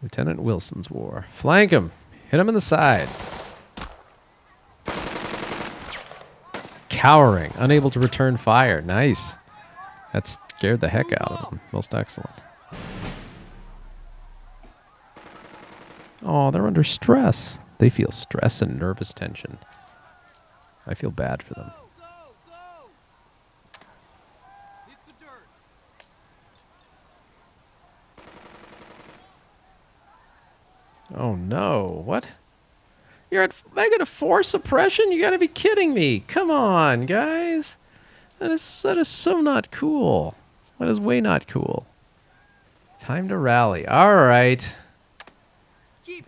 Lieutenant Wilson's War. Flank him. Hit him in the side. Cowering. Unable to return fire. Nice. That scared the heck out of him. Most excellent. Oh, they're under stress. They feel stress and nervous tension. I feel bad for them. Go! Hit the dirt! Oh no, what? You're at -4 suppression? You gotta be kidding me. Come on, guys. That is so not cool. That is way not cool. Time to rally. Alright.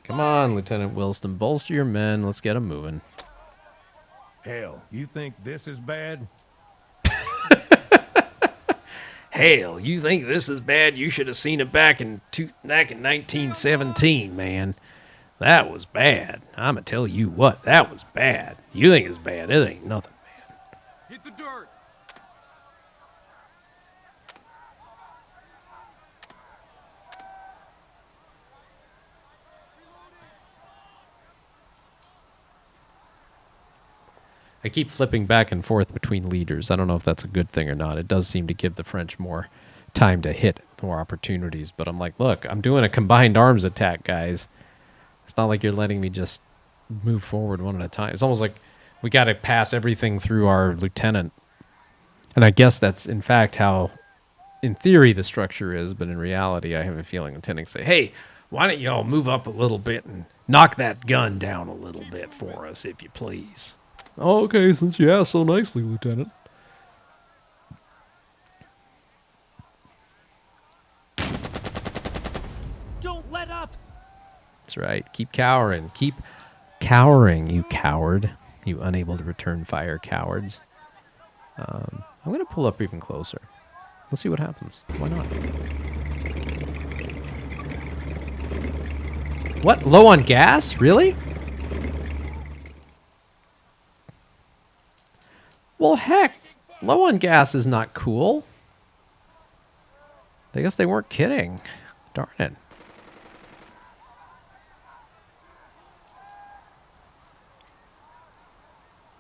Come on, Lieutenant Wilson. Bolster your men. Let's get them moving. Hell, you think this is bad? Hell, you think this is bad? You should have seen it back in 1917, man. That was bad. I'ma tell you what, that was bad. You think it's bad? It ain't nothing bad. Hit the dirt! I keep flipping back and forth between leaders. I don't know if that's a good thing or not. It does seem to give the French more time to hit, more opportunities. But I'm like, look, I'm doing a combined arms attack, guys. It's not like you're letting me just move forward one at a time. It's almost like we got to pass everything through our lieutenant. And I guess that's, in fact, how, in theory, the structure is. But in reality, I have a feeling lieutenants say, hey, why don't y'all move up a little bit and knock that gun down a little bit for us, if you please. Oh, okay, since you asked so nicely, Lieutenant. Don't let up! That's right. Keep cowering. Keep cowering, you coward. You unable to return fire cowards. I'm going to pull up even closer. Let's see what happens. Why not? What? Low on gas? Really? Well, heck. Low on gas is not cool. I guess they weren't kidding. Darn it.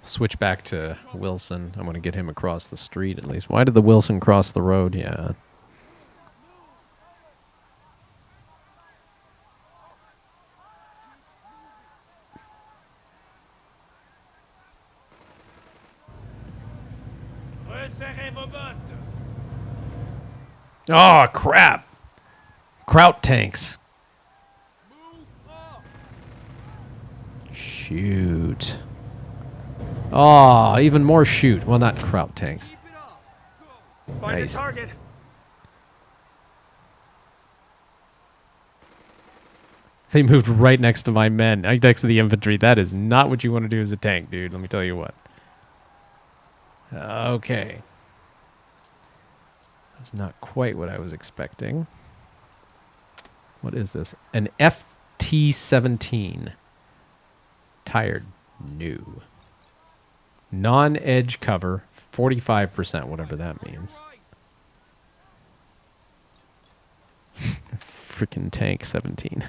Switch back to Wilson. I'm going to get him across the street at least. Why did the Wilson cross the road? Yeah. Resserrez vos bottes. Oh, crap. Kraut tanks. Move up. Shoot. Oh, even more shoot. Well, not Kraut tanks. Keep it up. Go. Find Nice. the target. They moved right next to my men, right next to the infantry. That is not what you want to do as a tank, dude. Let me tell you what. Okay. That's not quite what I was expecting. What is this? An FT-17. Tired. New. Non-edge cover. 45%, whatever that means. Freaking tank 17.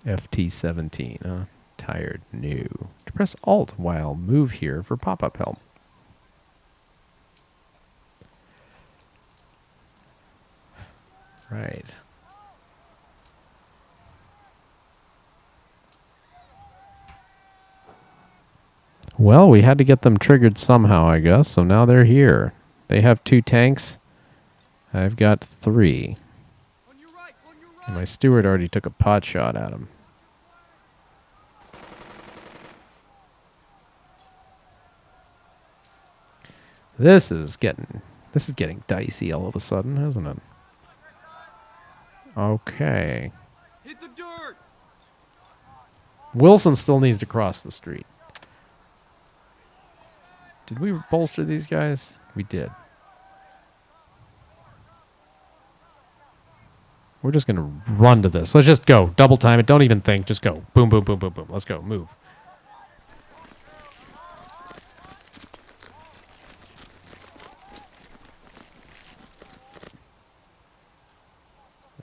FT-17. Tired. New. To press Alt while move here for pop-up help. Right. Well, we had to get them triggered somehow, I guess. So now they're here. They have 2 tanks. I've got 3. On your right. On your right. And my steward already took a pot shot at him. This is getting dicey all of a sudden, isn't it? Okay. Hit the dirt. Wilson still needs to cross the street. Did we bolster these guys? We did. We're just going to run to this. Let's just go. Double time it. Don't even think. Just go. Boom, boom, boom, boom, boom. Let's go. Move.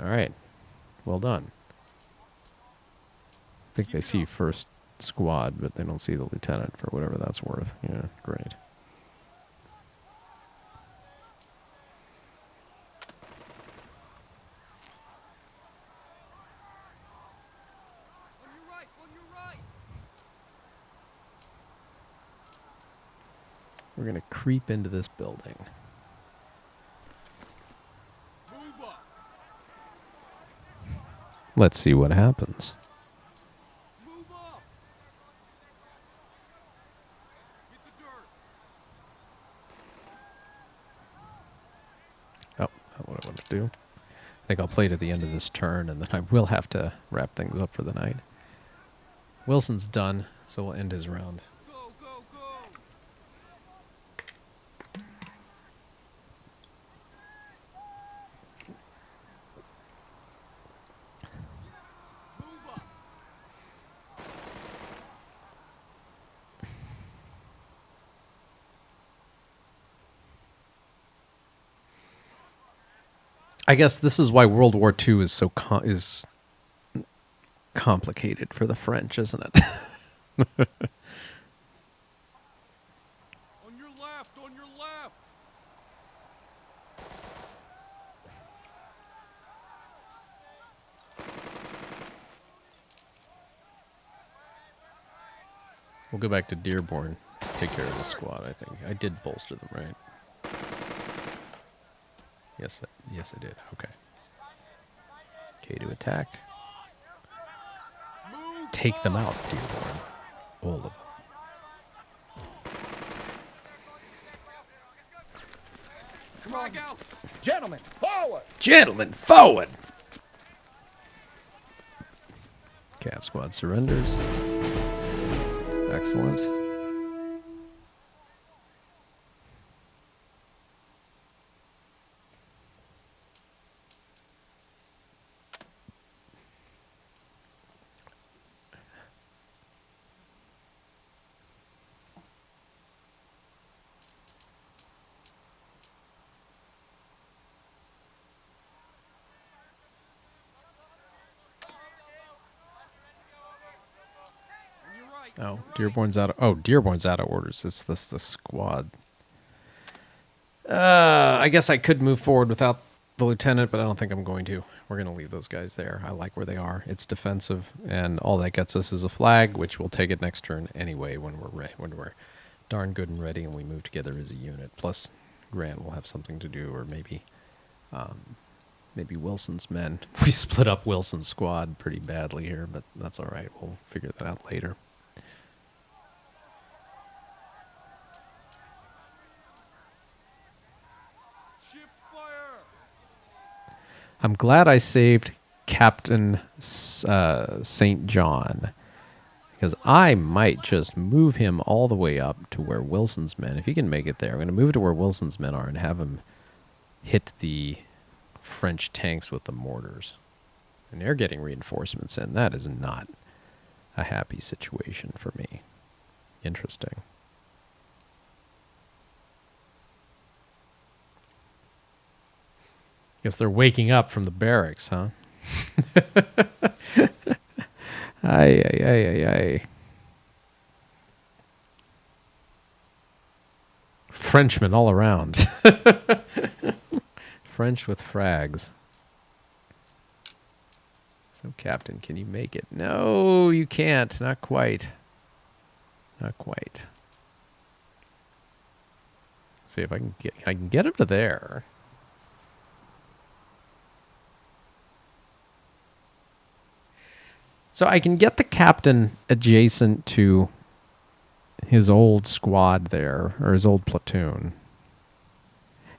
All right. Well done. I think they see first squad, but they don't see the lieutenant for whatever that's worth. Yeah, great. On your right. On your right. We're going to creep into this building. Move up. Let's see what happens. Move up. Hit the dirt. Oh, not what I want to do. I think I'll play to the end of this turn, and then I will have to wrap things up for the night. Wilson's done, so we'll end his round. Go. Go. Go. Move up. I guess this is why World War II is so complicated for the French, isn't it? On your left. On your left. We'll go back to Dearborn. Take care of the squad, I think. I did bolster them, right? Yes, I did. Okay. K to attack. Move. Take them out, Dearborn. All of them. Frag out. Gentlemen, forward! Gentlemen, forward! Cav squad surrenders. Excellent. Oh, Dearborn's out of... Oh, Dearborn's out of orders. It's the squad. I guess I could move forward without the lieutenant, but I don't think I'm going to. We're going to leave those guys there. I like where they are. It's defensive, and all that gets us is a flag, which we'll take it next turn anyway when we're darn good and ready and we move together as a unit. Plus, Grant will have something to do, or maybe Wilson's men. We split up Wilson's squad pretty badly here, but that's all right. We'll figure that out later. I'm glad I saved Captain St. John, because I might just move him all the way up to where Wilson's men, if he can make it there, I'm going to move it to where Wilson's men are and have him hit the French tanks with the mortars. And they're getting reinforcements in. That is not a happy situation for me. Interesting. Guess they're waking up from the barracks, huh? Aye. Frenchmen all around. French with frags. So, Captain, can you make it? No, you can't. Not quite. Not quite. See if I can get him to there. So I can get the captain adjacent to his old squad there, or his old platoon.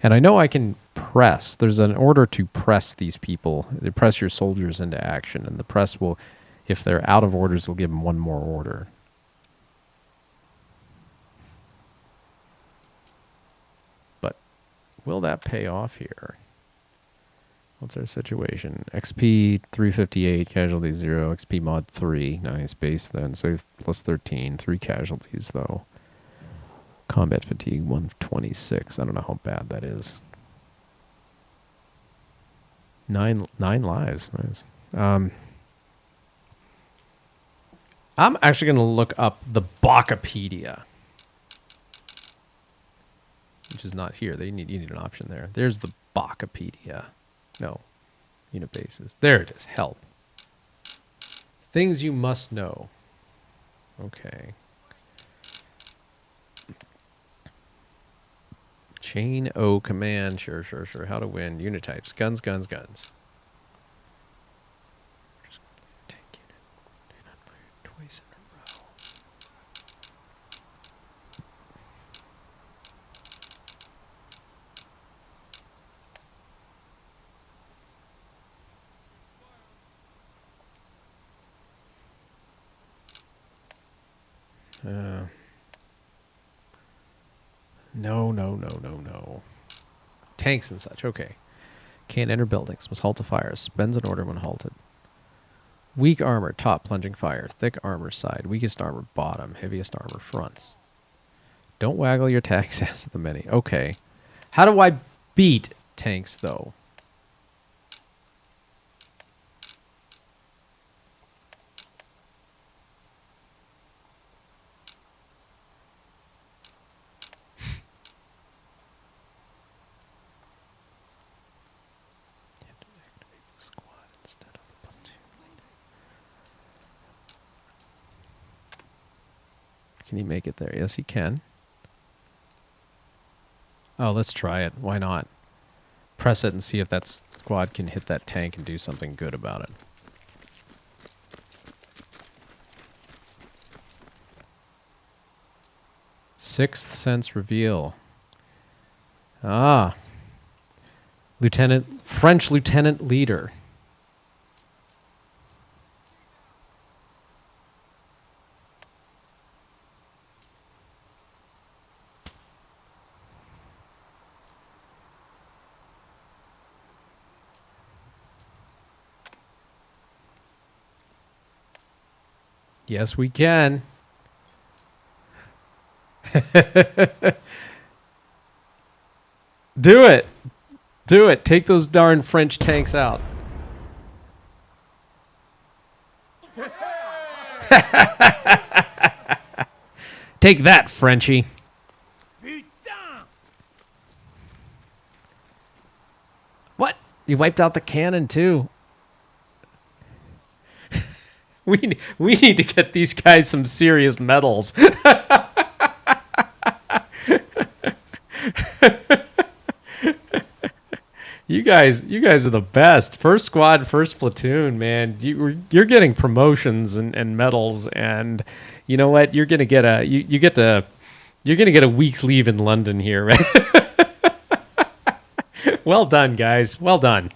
And I know I can press. There's an order to press these people. They press your soldiers into action, and the press will, if they're out of orders, will give them one more order. But will that pay off here? What's our situation? XP 358, casualties 0, XP mod 3. Nice, base then. So plus 13, 3 casualties though. Combat fatigue 126. I don't know how bad that is. 9 lives. Nice. I'm actually going to look up the Bakapedia, which is not here. You need an option there. There's the Bakapedia. No. Unit bases. There it is. Help. Things you must know. Okay. Chain O command. Sure. How to win. Unit types. Guns. Take unit. Do not fire twice in a row. No. Tanks and such. Okay. Can't enter buildings. Must halt to fire. Spends an order when halted. Weak armor, top, plunging fire. Thick armor, side. Weakest armor, bottom. Heaviest armor, fronts. Don't waggle your tax ass at the many. Okay. How do I beat tanks, though? Can he make it there? Yes, he can. Oh, let's try it. Why not? Press it and see if that squad can hit that tank and do something good about it. Sixth sense reveal. Ah. French lieutenant leader. Yes, we can. Do it. Do it. Take those darn French tanks out. Take that, Frenchie. Putain! What? You wiped out the cannon, too. We need to get these guys some serious medals. You guys are the best. First squad, first platoon, man. You're getting promotions and medals, and you know what? You're gonna get you're gonna get a week's leave in London here, right? Well done, guys. Well done.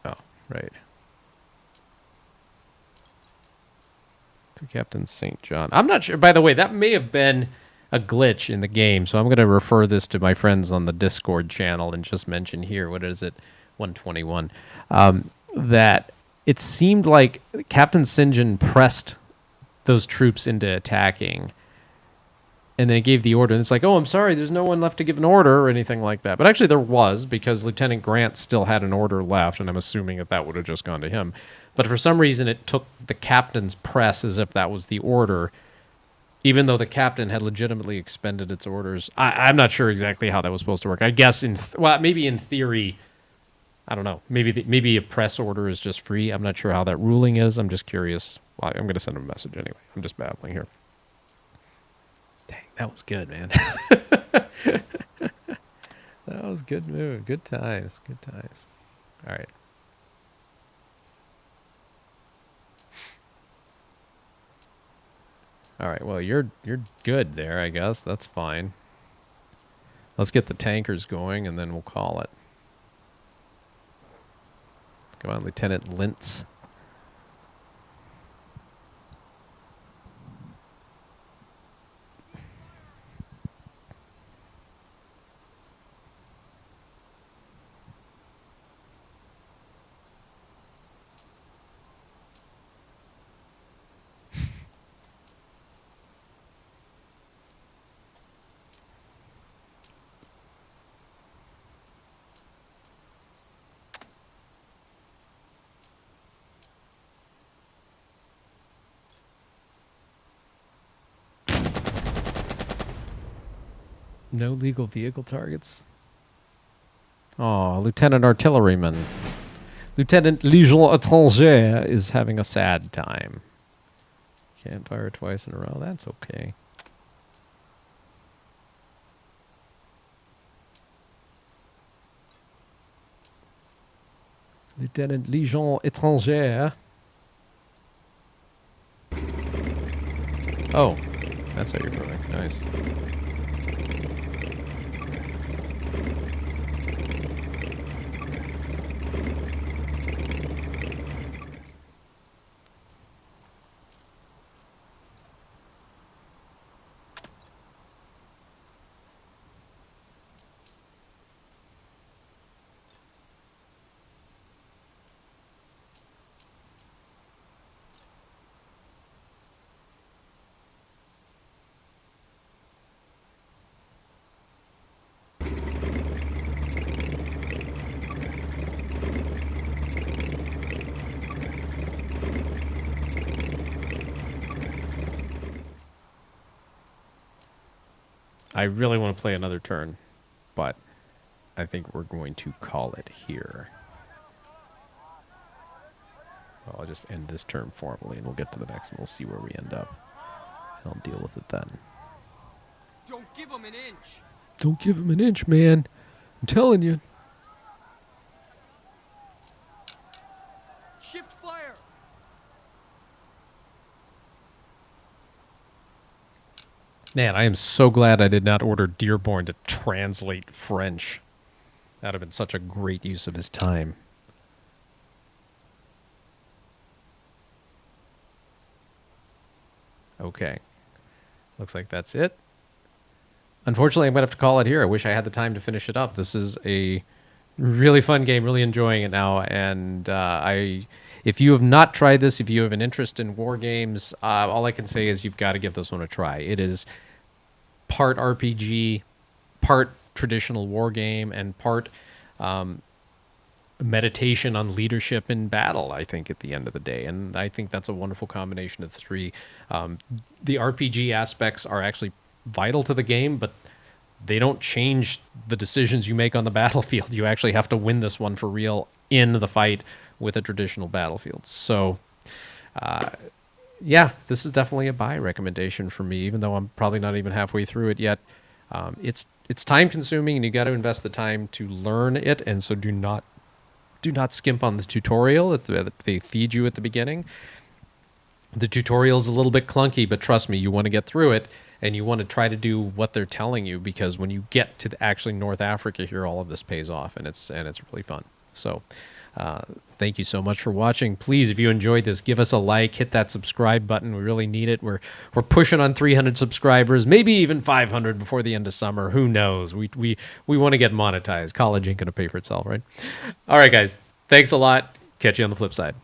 Oh, right. To Captain St. John. I'm not sure. By the way, that may have been a glitch in the game, so I'm going to refer this to my friends on the Discord channel and just mention here, what is it, 121, that it seemed like Captain St. John pressed those troops into attacking, and then it gave the order, and it's like, oh, I'm sorry, there's no one left to give an order or anything like that. But actually there was, because Lieutenant Grant still had an order left, and I'm assuming that would have just gone to him. But for some reason it took the captain's press as if that was the order, even though the captain had legitimately expended its orders. I'm not sure exactly how that was supposed to work. I guess maybe in theory, I don't know. Maybe a press order is just free. I'm not sure how that ruling is. I'm just curious. Well, I'm going to send him a message anyway. I'm just babbling here. Dang, that was good, man. That was good move. Good times. Good times. All right. All right. Well, you're good there, I guess. That's fine. Let's get the tankers going, and then we'll call it. Come on, Lieutenant Lintz. No legal vehicle targets? Oh, Lieutenant Artilleryman. Lieutenant Legion Étrangère is having a sad time. Can't fire twice in a row. That's okay. Lieutenant Legion Étrangère. Oh, that's how you're moving. Nice. I really want to play another turn, but I think we're going to call it here. Well, I'll just end this turn formally, and we'll get to the next one. We'll see where we end up, and I'll deal with it then. Don't give him an inch. Don't give him an inch, man. I'm telling you. Shift fire. Man, I am so glad I did not order Dearborn to translate French. That would have been such a great use of his time. Okay. Looks like that's it. Unfortunately, I'm going to have to call it here. I wish I had the time to finish it up. This is a really fun game, really enjoying it now. And if you have not tried this, if you have an interest in war games, all I can say is you've got to give this one a try. It is part RPG, part traditional war game, and part meditation on leadership in battle, I think, at the end of the day. And I think that's a wonderful combination of the three. The RPG aspects are actually vital to the game, but they don't change the decisions you make on the battlefield. You actually have to win this one for real in the fight with a traditional battlefield. So, yeah, this is definitely a buy recommendation for me, even though I'm probably not even halfway through it yet. It's time consuming, and you got to invest the time to learn it. And so do not skimp on the tutorial that they feed you at the beginning. The tutorial is a little bit clunky, but trust me, you want to get through it, and you want to try to do what they're telling you, because when you get to actually North Africa here, all of this pays off, and it's really fun. So thank you so much for watching. Please, if you enjoyed this, give us a like, hit that subscribe button. We really need it. We're pushing on 300 subscribers, maybe even 500 before the end of summer. Who knows? We want to get monetized. College ain't going to pay for itself, right? All right, guys. Thanks a lot. Catch you on the flip side.